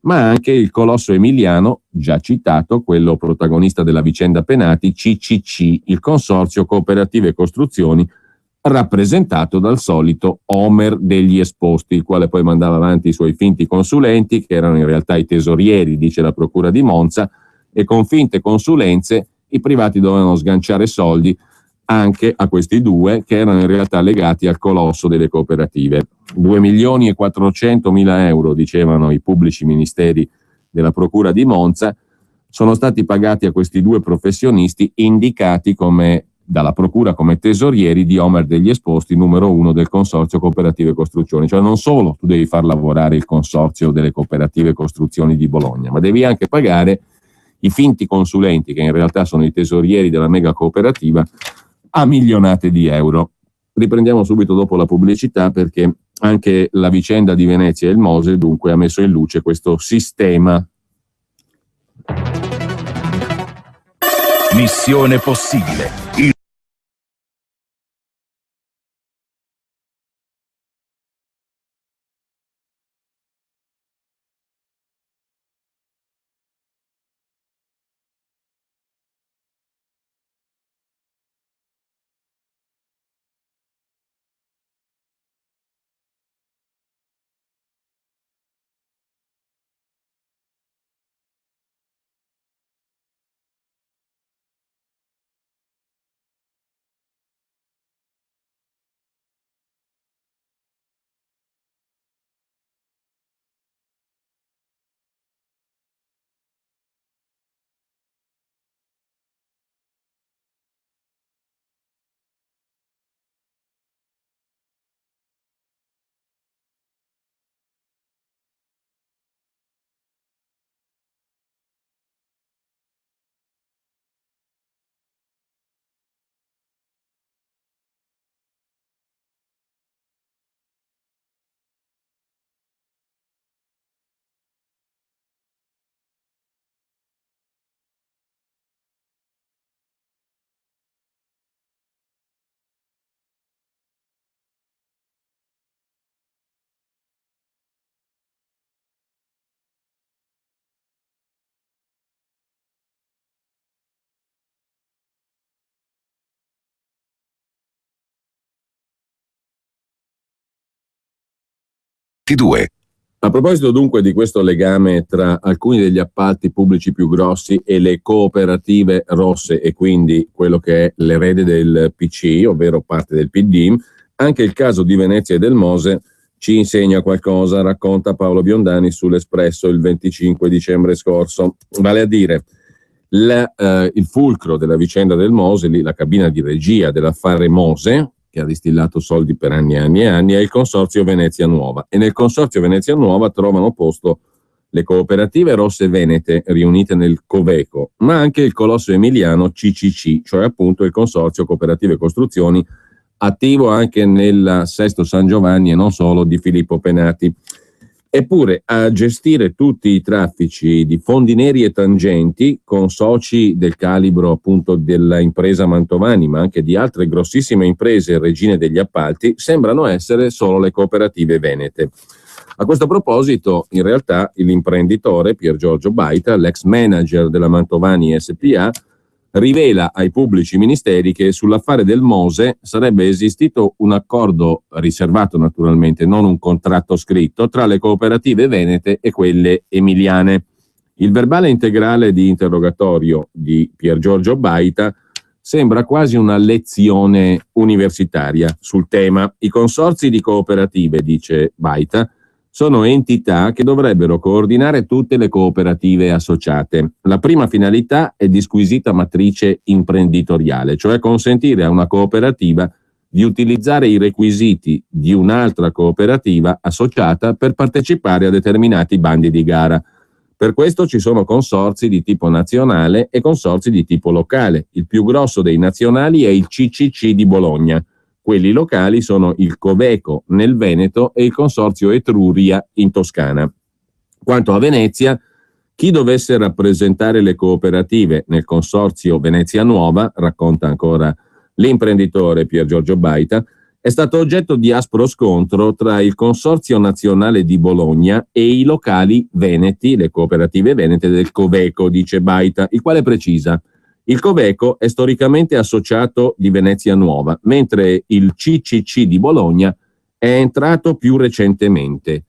ma anche il colosso emiliano, già citato, quello protagonista della vicenda Penati, CCC, il consorzio Cooperative Costruzioni, rappresentato dal solito Homer degli esposti, il quale poi mandava avanti i suoi finti consulenti, che erano in realtà i tesorieri, dice la procura di Monza, e con finte consulenze i privati dovevano sganciare soldi anche a questi due, che erano in realtà legati al colosso delle cooperative. 2.400.000 euro, dicevano i pubblici ministeri della procura di Monza, sono stati pagati a questi due professionisti indicati dalla procura come tesorieri di Homer degli Esposti, numero 1 del consorzio Cooperative Costruzioni. Cioè non solo tu devi far lavorare il consorzio delle Cooperative Costruzioni di Bologna, ma devi anche pagare i finti consulenti, che in realtà sono i tesorieri della mega cooperativa, a milionate di euro. Riprendiamo subito dopo la pubblicità, perché anche la vicenda di Venezia e il Mose dunque ha messo in luce questo sistema. Missione possibile. T2. A proposito dunque di questo legame tra alcuni degli appalti pubblici più grossi e le cooperative rosse, e quindi quello che è l'erede del PC, ovvero parte del PD, anche il caso di Venezia e del Mose ci insegna qualcosa, racconta Paolo Biondani sull'Espresso il 25 dicembre scorso. Vale a dire, il fulcro della vicenda del Mose, la cabina di regia dell'affare Mose, che ha distillato soldi per anni e anni e anni, è il consorzio Venezia Nuova, e nel consorzio Venezia Nuova trovano posto le cooperative rosse venete riunite nel Coveco, ma anche il colosso emiliano CCC, cioè appunto il consorzio Cooperative Costruzioni, attivo anche nel Sesto San Giovanni e non solo, di Filippo Penati. Eppure a gestire tutti i traffici di fondi neri e tangenti, con soci del calibro appunto della impresa Mantovani, ma anche di altre grossissime imprese regine degli appalti, sembrano essere solo le cooperative venete. A questo proposito, in realtà, l'imprenditore Pier Giorgio Baita, l'ex manager della Mantovani SPA, rivela ai pubblici ministeri che sull'affare del Mose sarebbe esistito un accordo riservato, naturalmente, non un contratto scritto, tra le cooperative venete e quelle emiliane. Il verbale integrale di interrogatorio di Pier Giorgio Baita sembra quasi una lezione universitaria sul tema. I consorzi di cooperative, dice Baita, sono entità che dovrebbero coordinare tutte le cooperative associate. La prima finalità è di squisita matrice imprenditoriale, cioè consentire a una cooperativa di utilizzare i requisiti di un'altra cooperativa associata per partecipare a determinati bandi di gara. Per questo ci sono consorzi di tipo nazionale e consorzi di tipo locale. Il più grosso dei nazionali è il CCC di Bologna. Quelli locali sono il Coveco nel Veneto e il consorzio Etruria in Toscana. Quanto a Venezia, Chi dovesse rappresentare le cooperative nel consorzio Venezia Nuova, racconta ancora l'imprenditore Pier Giorgio Baita, è stato oggetto di aspro scontro tra il Consorzio Nazionale di Bologna e i locali veneti, le cooperative venete del Coveco, dice Baita, il quale precisa: il Coveco è storicamente associato di Venezia Nuova, mentre il CCC di Bologna è entrato più recentemente.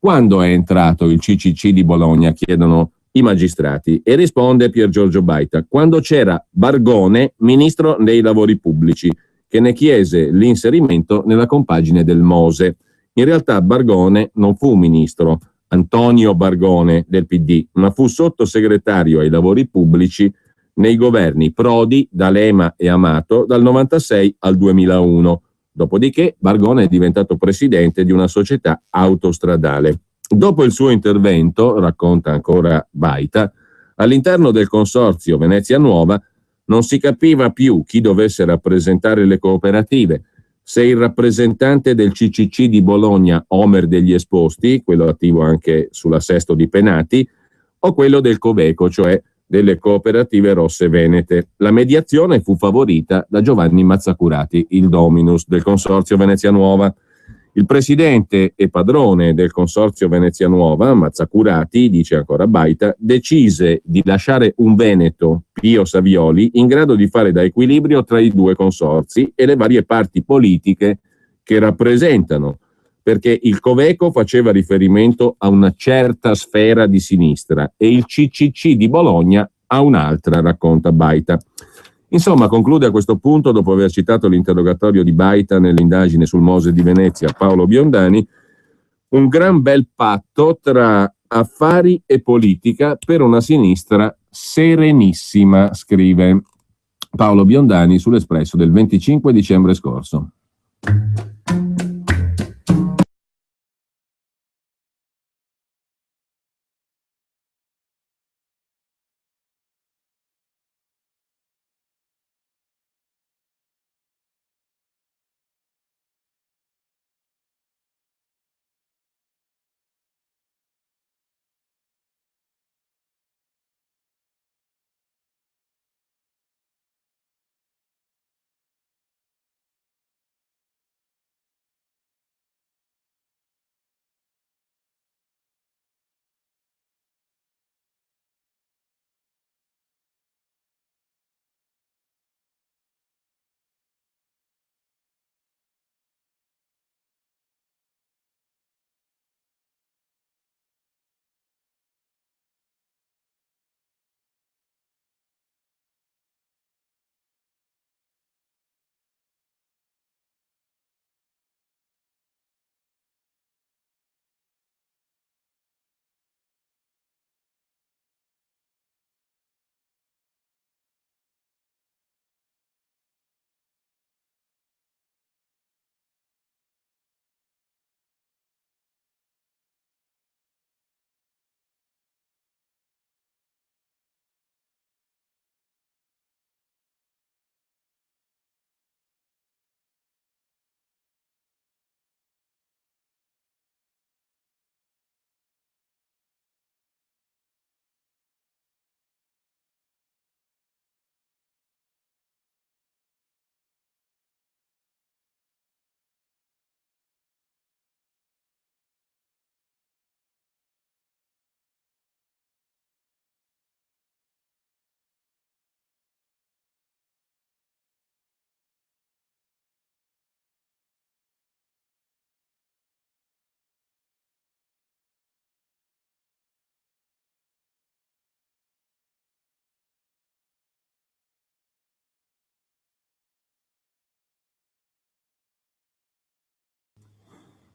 Quando è entrato il CCC di Bologna? Chiedono i magistrati, e risponde Pier Giorgio Baita: quando c'era Bargone, ministro dei lavori pubblici, che ne chiese l'inserimento nella compagine del Mose. In realtà Bargone non fu ministro, Antonio Bargone del PD, ma fu sottosegretario ai lavori pubblici nei governi Prodi, D'Alema e Amato dal 96 al 2001. Dopodiché Bargone è diventato presidente di una società autostradale. Dopo il suo intervento, racconta ancora Baita, all'interno del consorzio Venezia Nuova non si capiva più chi dovesse rappresentare le cooperative, se il rappresentante del CCC di Bologna, Omer degli Esposti, quello attivo anche sulla Sesto di Penati, o quello del Coveco, cioè delle cooperative rosse venete. La mediazione fu favorita da Giovanni Mazzacurati, il dominus del consorzio Venezia Nuova. Il presidente e padrone del consorzio Venezia Nuova, Mazzacurati, dice ancora Baita, decise di lasciare un veneto, Pio Savioli, in grado di fare da equilibrio tra i due consorzi e le varie parti politiche che rappresentano, perché il Coveco faceva riferimento a una certa sfera di sinistra e il CCC di Bologna a un'altra, racconta Baita. Insomma, conclude a questo punto, dopo aver citato l'interrogatorio di Baita nell'indagine sul Mose di Venezia, Paolo Biondani, un gran bel patto tra affari e politica per una sinistra serenissima, scrive Paolo Biondani sull'Espresso del 25 dicembre scorso.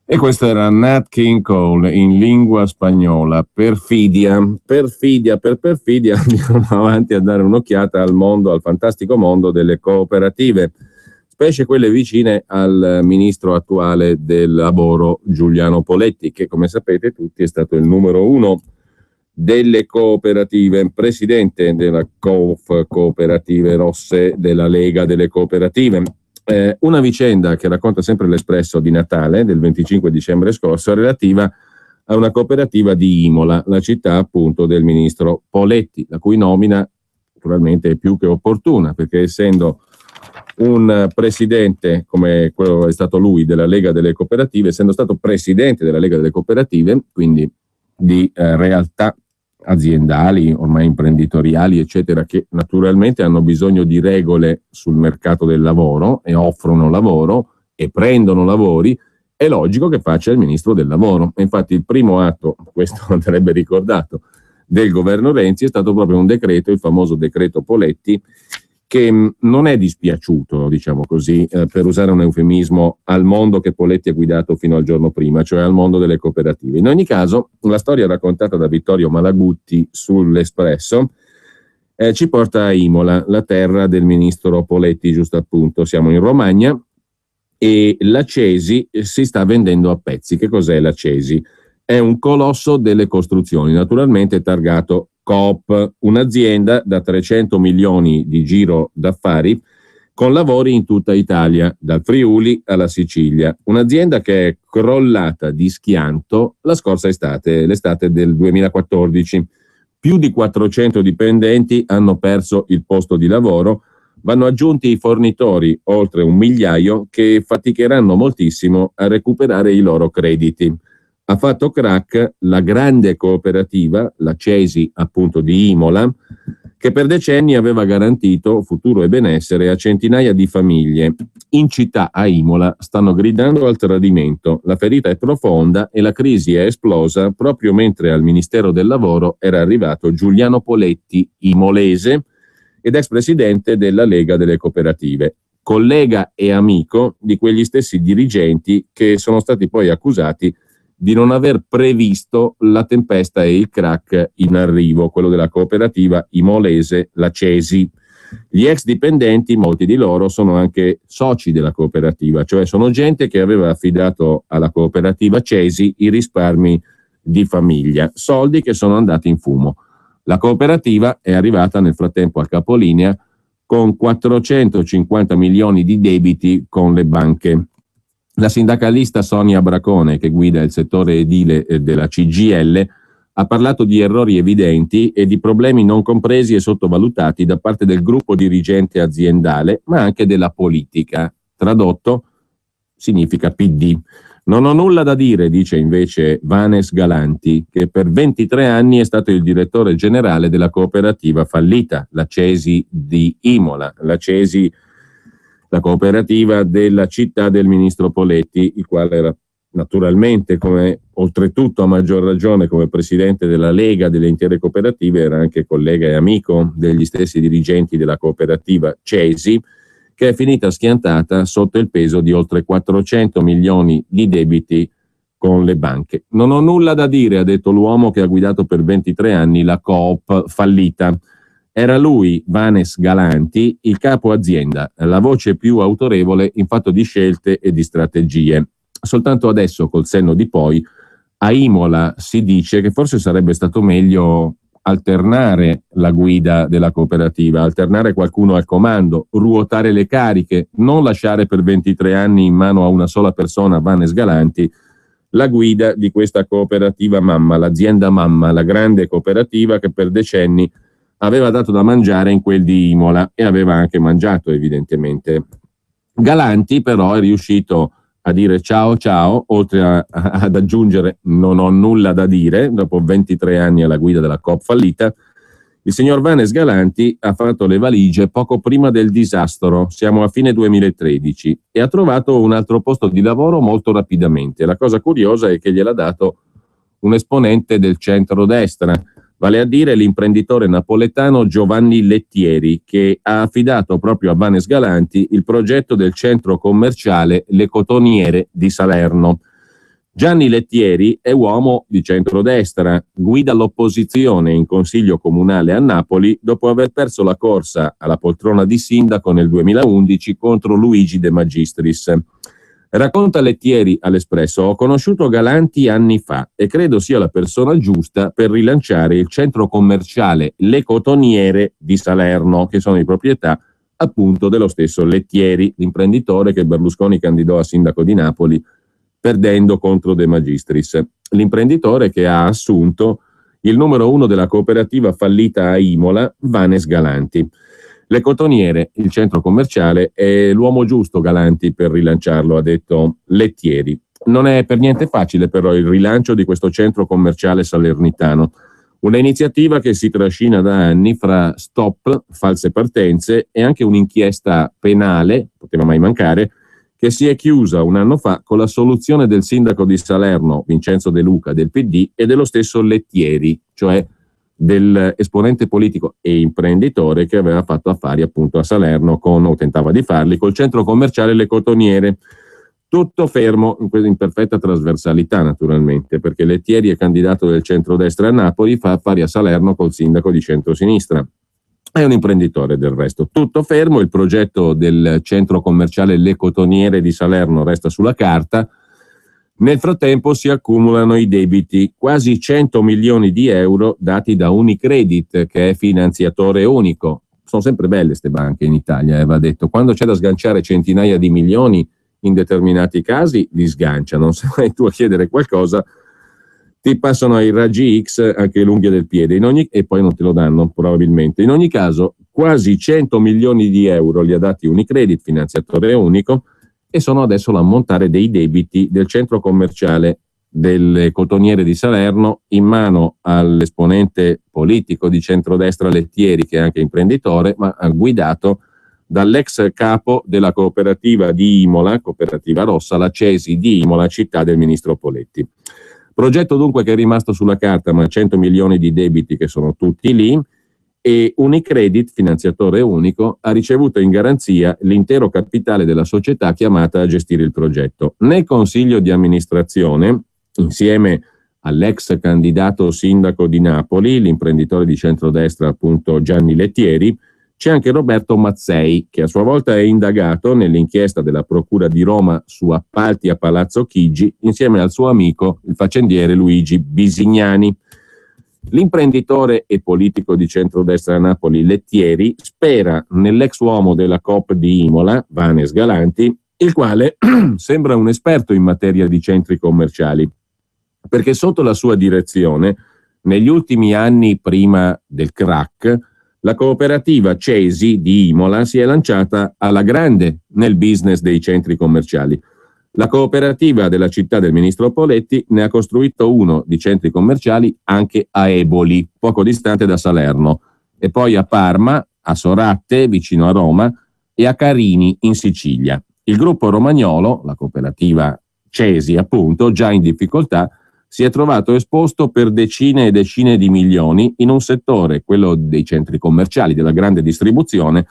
E questo era Nat King Cole in lingua spagnola, perfidia per perfidia. Andiamo avanti a dare un'occhiata al mondo, al fantastico mondo delle cooperative, specie quelle vicine al ministro attuale del lavoro Giuliano Poletti, che come sapete tutti è stato il numero uno delle cooperative, presidente della COF, Cooperative Rosse, della Lega delle Cooperative. Una vicenda che racconta sempre l'Espresso di Natale del 25 dicembre scorso relativa a una cooperativa di Imola, la città appunto del ministro Poletti, la cui nomina naturalmente è più che opportuna, perché essendo un presidente come quello è stato lui della Lega delle Cooperative, essendo stato presidente della Lega delle Cooperative, quindi di realtà aziendali, ormai imprenditoriali, eccetera, che naturalmente hanno bisogno di regole sul mercato del lavoro e offrono lavoro e prendono lavori, è logico che faccia il ministro del lavoro. E infatti il primo atto, questo andrebbe ricordato, del governo Renzi è stato proprio un decreto, il famoso decreto Poletti, che non è dispiaciuto, diciamo così, per usare un eufemismo, al mondo che Poletti ha guidato fino al giorno prima, cioè al mondo delle cooperative. In ogni caso, la storia raccontata da Vittorio Malagutti sull'Espresso ci porta a Imola, la terra del ministro Poletti, giusto appunto. Siamo in Romagna e la Cesi si sta vendendo a pezzi. Che cos'è la Cesi? È un colosso delle costruzioni, naturalmente targato Coop, un'azienda da 300 milioni di giro d'affari con lavori in tutta Italia, dal Friuli alla Sicilia. Un'azienda che è crollata di schianto la scorsa estate, l'estate del 2014. Più di 400 dipendenti hanno perso il posto di lavoro, vanno aggiunti i fornitori, oltre 1 migliaio, che faticheranno moltissimo a recuperare i loro crediti. Ha fatto crack la grande cooperativa, la Cesi appunto di Imola, che per decenni aveva garantito futuro e benessere a centinaia di famiglie. In città a Imola stanno gridando al tradimento, la ferita è profonda e la crisi è esplosa proprio mentre al Ministero del Lavoro era arrivato Giuliano Poletti, imolese ed ex presidente della Lega delle Cooperative, collega e amico di quegli stessi dirigenti che sono stati poi accusati di non aver previsto la tempesta e il crack in arrivo, quello della cooperativa imolese, la Cesi. Gli ex dipendenti, molti di loro, sono anche soci della cooperativa, cioè sono gente che aveva affidato alla cooperativa Cesi i risparmi di famiglia, soldi che sono andati in fumo. La cooperativa è arrivata nel frattempo al capolinea con 450 milioni di debiti con le banche. La sindacalista Sonia Bracone, che guida il settore edile della CGIL, ha parlato di errori evidenti e di problemi non compresi e sottovalutati da parte del gruppo dirigente aziendale, ma anche della politica. Tradotto, significa PD. Non ho nulla da dire, dice invece Vanes Galanti, che per 23 anni è stato il direttore generale della cooperativa fallita, la Cesi di Imola, la cooperativa della città del ministro Poletti, il quale era naturalmente, come oltretutto a maggior ragione come presidente della Lega delle intere cooperative, era anche collega e amico degli stessi dirigenti della cooperativa Cesi, che è finita schiantata sotto il peso di oltre 400 milioni di debiti con le banche. Non ho nulla da dire, ha detto l'uomo che ha guidato per 23 anni la Coop fallita. Era lui, Vanes Galanti, il capo azienda, la voce più autorevole in fatto di scelte e di strategie. Soltanto adesso, col senno di poi, a Imola si dice che forse sarebbe stato meglio alternare la guida della cooperativa, alternare qualcuno al comando, ruotare le cariche, non lasciare per 23 anni in mano a una sola persona, Vanes Galanti, la guida di questa cooperativa mamma, l'azienda mamma, la grande cooperativa che per decenni aveva dato da mangiare in quel di Imola e aveva anche mangiato evidentemente. Galanti però è riuscito a dire ciao ciao, oltre ad aggiungere non ho nulla da dire, dopo 23 anni alla guida della Coop fallita. Il signor Vanes Galanti ha fatto le valigie poco prima del disastro, siamo a fine 2013, e ha trovato un altro posto di lavoro molto rapidamente. La cosa curiosa è che gliel'ha dato un esponente del centrodestra, vale a dire l'imprenditore napoletano Giovanni Lettieri, che ha affidato proprio a Vanes Galanti il progetto del centro commerciale Le Cotoniere di Salerno. Gianni Lettieri è uomo di centrodestra, guida l'opposizione in consiglio comunale a Napoli dopo aver perso la corsa alla poltrona di sindaco nel 2011 contro Luigi De Magistris. Racconta Lettieri all'Espresso: ho conosciuto Galanti anni fa e credo sia la persona giusta per rilanciare il centro commerciale Le Cotoniere di Salerno, che sono di proprietà appunto dello stesso Lettieri, l'imprenditore che Berlusconi candidò a sindaco di Napoli perdendo contro De Magistris, l'imprenditore che ha assunto il numero 1 della cooperativa fallita a Imola, Vanes Galanti. Le cotoniere, il centro commerciale, è l'uomo giusto Galanti per rilanciarlo, ha detto Lettieri. Non è per niente facile però il rilancio di questo centro commerciale salernitano. Una iniziativa che si trascina da anni fra stop, false partenze e anche un'inchiesta penale, poteva mai mancare, che si è chiusa un anno fa con la soluzione del sindaco di Salerno, Vincenzo De Luca, del PD, e dello stesso Lettieri, cioè dell'esponente politico e imprenditore che aveva fatto affari appunto a Salerno o tentava di farli, col centro commerciale Le Cotoniere. Tutto fermo in perfetta trasversalità naturalmente, perché Lettieri è candidato del centrodestra a Napoli, fa affari a Salerno col sindaco di centrosinistra. È un imprenditore del resto. Tutto fermo, il progetto del centro commerciale Le Cotoniere di Salerno resta sulla carta. Nel frattempo si accumulano i debiti, quasi 100 milioni di euro dati da Unicredit, che è finanziatore unico. Sono sempre belle queste banche in Italia, va detto. Quando c'è da sganciare centinaia di milioni, in determinati casi li sganciano. Se vai tu a chiedere qualcosa, ti passano ai raggi X anche l'unghia del piede e poi non te lo danno probabilmente. In ogni caso, quasi 100 milioni di euro li ha dati Unicredit, finanziatore unico, e sono adesso l'ammontare dei debiti del centro commerciale delle Cotoniere di Salerno in mano all'esponente politico di centrodestra Lettieri, che è anche imprenditore, ma guidato dall'ex capo della cooperativa di Imola, cooperativa rossa, la Cesi di Imola, città del ministro Poletti. Progetto dunque che è rimasto sulla carta, ma 100 milioni di debiti che sono tutti lì, e Unicredit, finanziatore unico, ha ricevuto in garanzia l'intero capitale della società chiamata a gestire il progetto. Nel consiglio di amministrazione, insieme all'ex candidato sindaco di Napoli, l'imprenditore di centrodestra appunto Gianni Lettieri, c'è anche Roberto Mazzei, che a sua volta è indagato nell'inchiesta della Procura di Roma su appalti a Palazzo Chigi, insieme al suo amico, il faccendiere Luigi Bisignani. L'imprenditore e politico di centrodestra a Napoli, Lettieri, spera nell'ex uomo della Coop di Imola, Vanes Galanti, il quale sembra un esperto in materia di centri commerciali, perché sotto la sua direzione, negli ultimi anni prima del crack, la cooperativa Cesi di Imola si è lanciata alla grande nel business dei centri commerciali. La cooperativa della città del ministro Poletti ne ha costruito uno di centri commerciali anche a Eboli, poco distante da Salerno, e poi a Parma, a Soratte, vicino a Roma, e a Carini, in Sicilia. Il gruppo romagnolo, la cooperativa Cesi appunto, già in difficoltà, si è trovato esposto per decine e decine di milioni in un settore, quello dei centri commerciali, della grande distribuzione,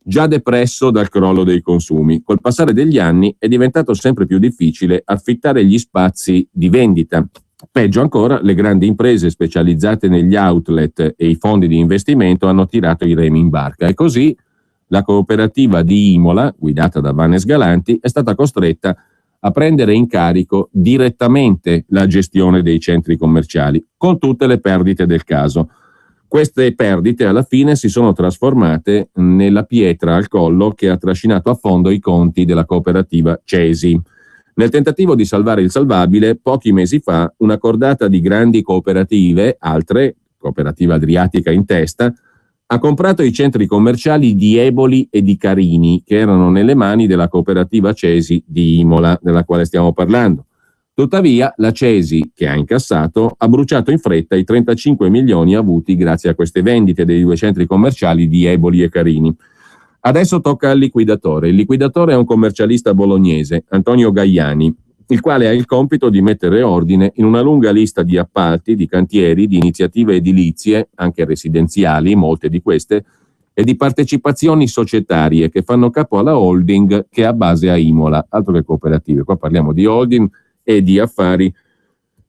già depresso dal crollo dei consumi. Col passare degli anni è diventato sempre più difficile affittare gli spazi di vendita. Peggio ancora, le grandi imprese specializzate negli outlet e i fondi di investimento hanno tirato i remi in barca, e così la cooperativa di Imola, guidata da Vanes Galanti, è stata costretta a prendere in carico direttamente la gestione dei centri commerciali, con tutte le perdite del caso. Queste perdite alla fine si sono trasformate nella pietra al collo che ha trascinato a fondo i conti della cooperativa Cesi. Nel tentativo di salvare il salvabile, pochi mesi fa, una cordata di grandi cooperative, altre, Cooperativa Adriatica in testa, ha comprato i centri commerciali di Eboli e di Carini, che erano nelle mani della cooperativa Cesi di Imola, della quale stiamo parlando. Tuttavia, la Cesi, che ha incassato, ha bruciato in fretta i 35 milioni avuti grazie a queste vendite dei due centri commerciali di Eboli e Carini. Adesso tocca al liquidatore. Il liquidatore è un commercialista bolognese, Antonio Gaiani, il quale ha il compito di mettere ordine in una lunga lista di appalti, di cantieri, di iniziative edilizie, anche residenziali, molte di queste, e di partecipazioni societarie che fanno capo alla holding che ha base a Imola, altro che cooperative. Qua parliamo di holding e di affari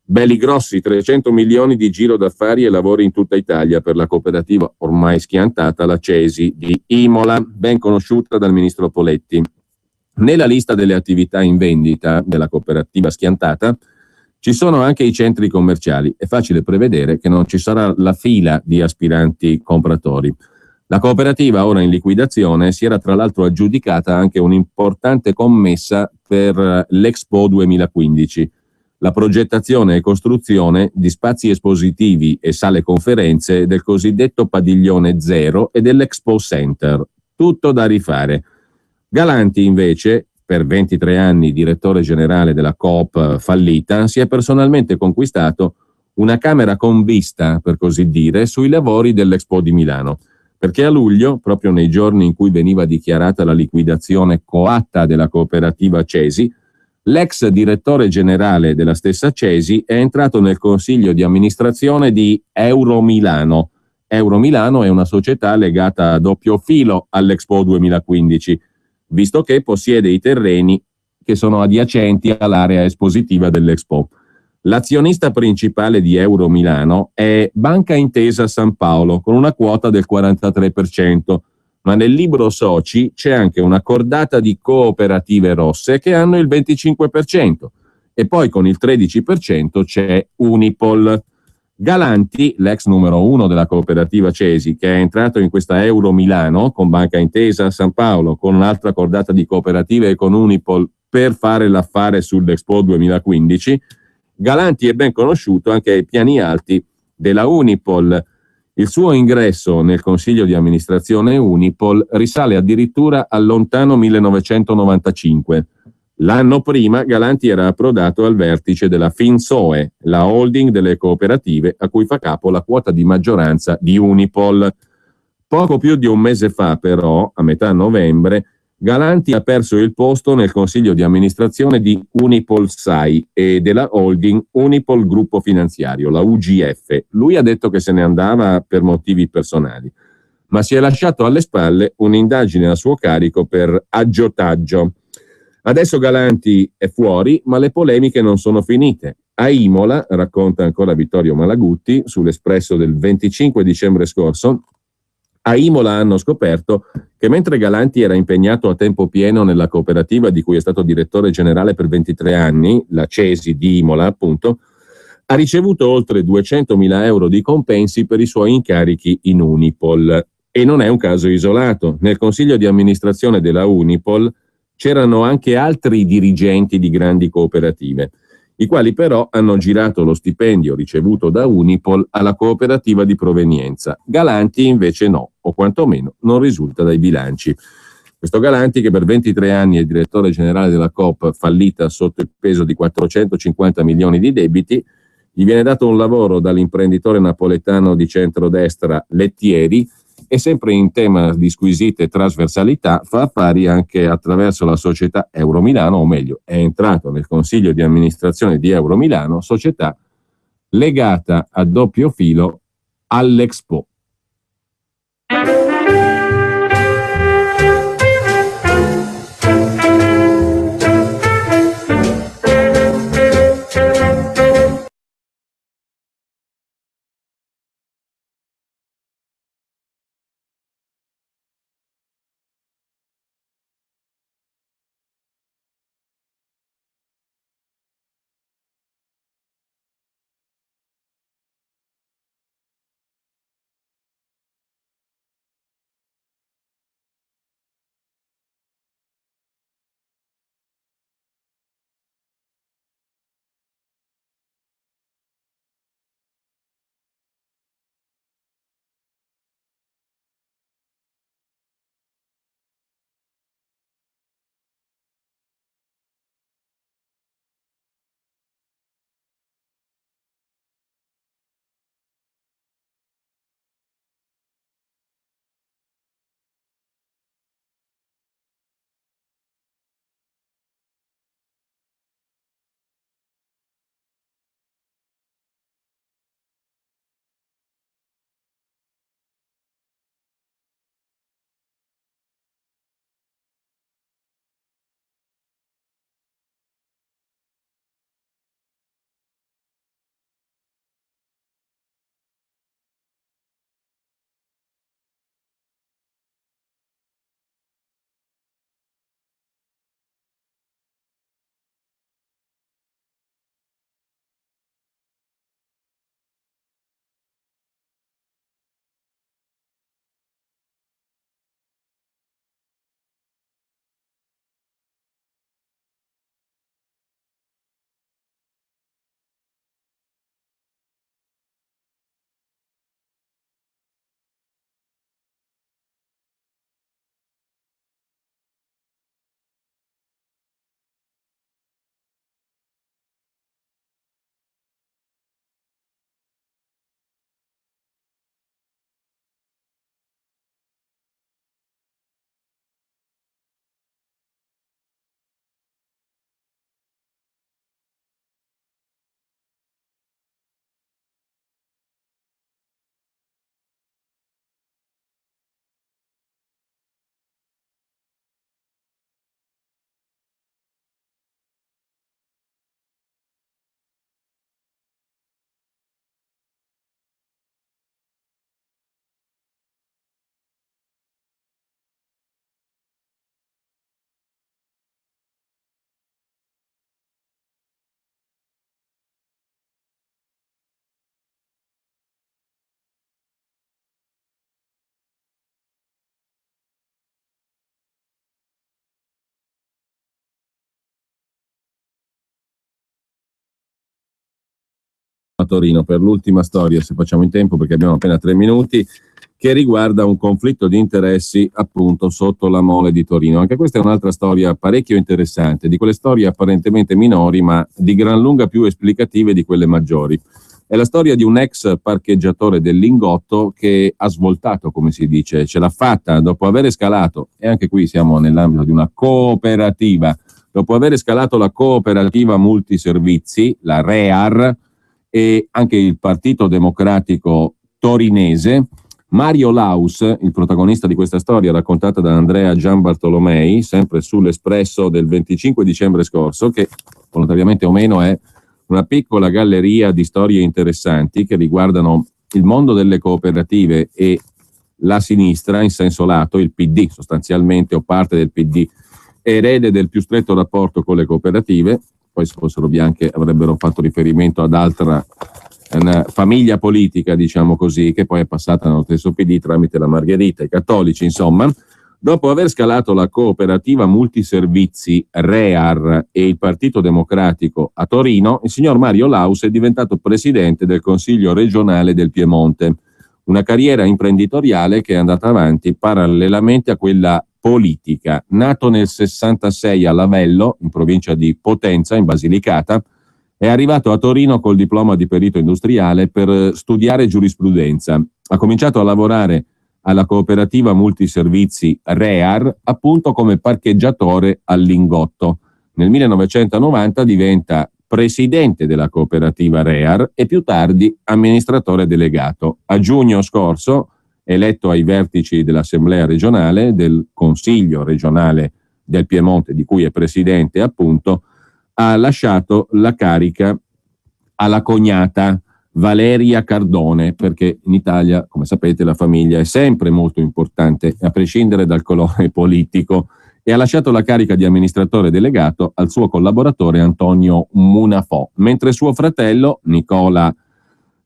belli grossi, 300 milioni di giro d'affari e lavori in tutta Italia per la cooperativa ormai schiantata, la Cesi di Imola, ben conosciuta dal ministro Poletti. Nella lista delle attività in vendita della cooperativa schiantata ci sono anche i centri commerciali. È facile prevedere che non ci sarà la fila di aspiranti compratori. La cooperativa, ora in liquidazione, si era tra l'altro aggiudicata anche un'importante commessa per l'Expo 2015, la progettazione e costruzione di spazi espositivi e sale conferenze del cosiddetto Padiglione Zero e dell'Expo Center. Tutto da rifare. Galanti, invece, per 23 anni direttore generale della Coop fallita, si è personalmente conquistato una camera con vista, per così dire, sui lavori dell'Expo di Milano, perché a luglio, proprio nei giorni in cui veniva dichiarata la liquidazione coatta della cooperativa Cesi, l'ex direttore generale della stessa Cesi è entrato nel consiglio di amministrazione di Euromilano. Euromilano è una società legata a doppio filo all'Expo 2015, visto che possiede i terreni che sono adiacenti all'area espositiva dell'Expo. L'azionista principale di Euromilano è Banca Intesa San Paolo, con una quota del 43%, ma nel libro soci c'è anche una cordata di cooperative rosse che hanno il 25%, e poi con il 13% c'è Unipol. Galanti, l'ex numero uno della cooperativa Cesi, che è entrato in questa Euromilano con Banca Intesa San Paolo, con un'altra cordata di cooperative e con Unipol per fare l'affare sull'Expo 2015, Galanti è ben conosciuto anche ai piani alti della Unipol. Il suo ingresso nel consiglio di amministrazione Unipol risale addirittura al lontano 1995. L'anno prima Galanti era approdato al vertice della Finsoe, la holding delle cooperative a cui fa capo la quota di maggioranza di Unipol. Poco più di un mese fa, però, a metà novembre, Galanti ha perso il posto nel consiglio di amministrazione di Unipol SAI e della holding Unipol Gruppo Finanziario, la UGF. Lui ha detto che se ne andava per motivi personali, ma si è lasciato alle spalle un'indagine a suo carico per aggiotaggio. Adesso Galanti è fuori, ma le polemiche non sono finite. A Imola, racconta ancora Vittorio Malagutti sull'Espresso del 25 dicembre scorso, a Imola hanno scoperto che mentre Galanti era impegnato a tempo pieno nella cooperativa di cui è stato direttore generale per 23 anni, la Cesi di Imola appunto, ha ricevuto oltre 200.000 euro di compensi per i suoi incarichi in Unipol. E non è un caso isolato. Nel consiglio di amministrazione della Unipol c'erano anche altri dirigenti di grandi cooperative, i quali però hanno girato lo stipendio ricevuto da Unipol alla cooperativa di provenienza. Galanti invece no, o quantomeno non risulta dai bilanci. Questo Galanti, che per 23 anni è direttore generale della Coop fallita sotto il peso di 450 milioni di debiti, gli viene dato un lavoro dall'imprenditore napoletano di centrodestra Lettieri, e sempre in tema di squisite trasversalità fa affari anche attraverso la società Euromilano, o meglio è entrato nel consiglio di amministrazione di Euromilano, società legata a doppio filo all'Expo. Torino per l'ultima storia, se facciamo in tempo, perché abbiamo appena 3 minuti, che riguarda un conflitto di interessi appunto sotto la Mole di Torino. Anche questa è un'altra storia parecchio interessante, di quelle storie apparentemente minori ma di gran lunga più esplicative di quelle maggiori. È la storia di un ex parcheggiatore del Lingotto che ha svoltato, come si dice, ce l'ha fatta dopo aver scalato, e anche qui siamo nell'ambito di una cooperativa, dopo aver scalato la cooperativa multiservizi, la REAR, e anche il Partito Democratico torinese. Mario Laus, il protagonista di questa storia raccontata da Andrea Gianbartolomei, sempre sull'Espresso del 25 dicembre scorso, che volontariamente o meno è una piccola galleria di storie interessanti che riguardano il mondo delle cooperative e la sinistra in senso lato, il PD sostanzialmente, o parte del PD, erede del più stretto rapporto con le cooperative. Poi se fossero bianche avrebbero fatto riferimento ad altra una famiglia politica, diciamo così, che poi è passata nello stesso PD tramite la Margherita, i cattolici, insomma. Dopo aver scalato la cooperativa multiservizi REAR e il Partito Democratico a Torino, il signor Mario Laus è diventato presidente del Consiglio regionale del Piemonte, una carriera imprenditoriale che è andata avanti parallelamente a quella politica. Nato nel 66 a Lavello, in provincia di Potenza, in Basilicata, è arrivato a Torino col diploma di perito industriale per studiare giurisprudenza. Ha cominciato a lavorare alla cooperativa multiservizi REAR appunto come parcheggiatore al Lingotto. Nel 1990 diventa presidente della cooperativa REAR e più tardi amministratore delegato. A giugno scorso, eletto ai vertici dell'Assemblea regionale, del Consiglio regionale del Piemonte, di cui è presidente appunto, ha lasciato la carica alla cognata Valeria Cardone, perché in Italia, come sapete, la famiglia è sempre molto importante, a prescindere dal colore politico, e ha lasciato la carica di amministratore delegato al suo collaboratore Antonio Munafò, mentre suo fratello Nicola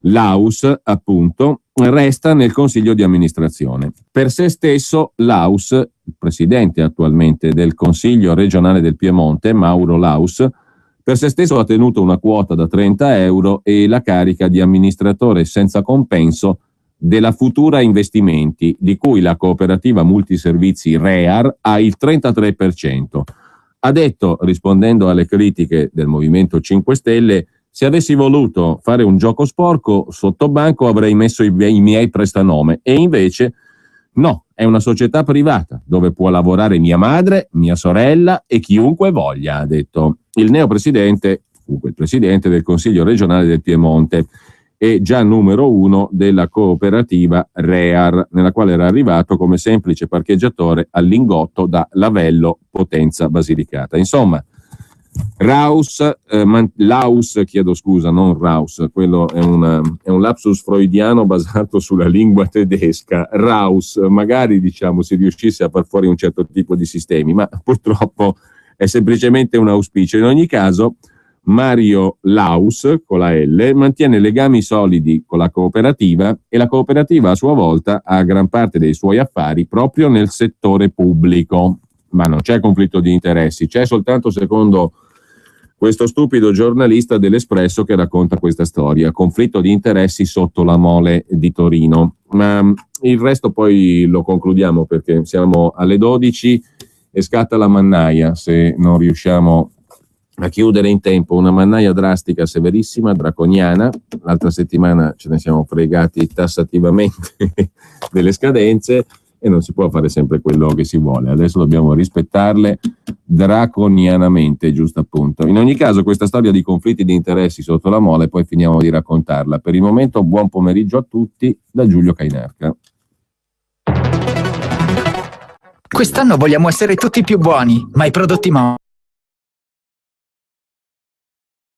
Laus, appunto, resta nel consiglio di amministrazione. Per se stesso, Laus, il presidente attualmente del Consiglio regionale del Piemonte, Mauro Laus, per se stesso ha tenuto una quota da 30 euro e la carica di amministratore senza compenso della Futura Investimenti, di cui la cooperativa multiservizi REAR ha il 33%. Ha detto, rispondendo alle critiche del Movimento 5 Stelle, se avessi voluto fare un gioco sporco sotto banco avrei messo i miei prestanome, e invece no, è una società privata dove può lavorare mia madre, mia sorella e chiunque voglia, ha detto il neopresidente, il presidente del Consiglio regionale del Piemonte e già numero 1 della cooperativa REAR, nella quale era arrivato come semplice parcheggiatore al Lingotto da Lavello, Potenza, Basilicata. Insomma, Laus, chiedo scusa, non Raus, quello è un lapsus freudiano basato sulla lingua tedesca. Raus, magari diciamo si riuscisse a far fuori un certo tipo di sistemi, ma purtroppo è semplicemente un auspicio. In ogni caso, Mario Laus, con la L, mantiene legami solidi con la cooperativa e la cooperativa a sua volta ha gran parte dei suoi affari proprio nel settore pubblico. Ma non c'è conflitto di interessi, c'è soltanto, secondo questo stupido giornalista dell'Espresso che racconta questa storia, conflitto di interessi sotto la Mole di Torino. Ma il resto poi lo concludiamo perché siamo alle 12 e scatta la mannaia se non riusciamo a chiudere in tempo, una mannaia drastica, severissima, draconiana. L'altra settimana ce ne siamo fregati tassativamente delle scadenze e non si può fare sempre quello che si vuole. Adesso dobbiamo rispettarle draconianamente, giusto appunto. In ogni caso, questa storia di conflitti di interessi sotto la Mole poi finiamo di raccontarla. Per il momento buon pomeriggio a tutti da Giulio Cainarca. Quest'anno vogliamo essere tutti più buoni, ma i prodotti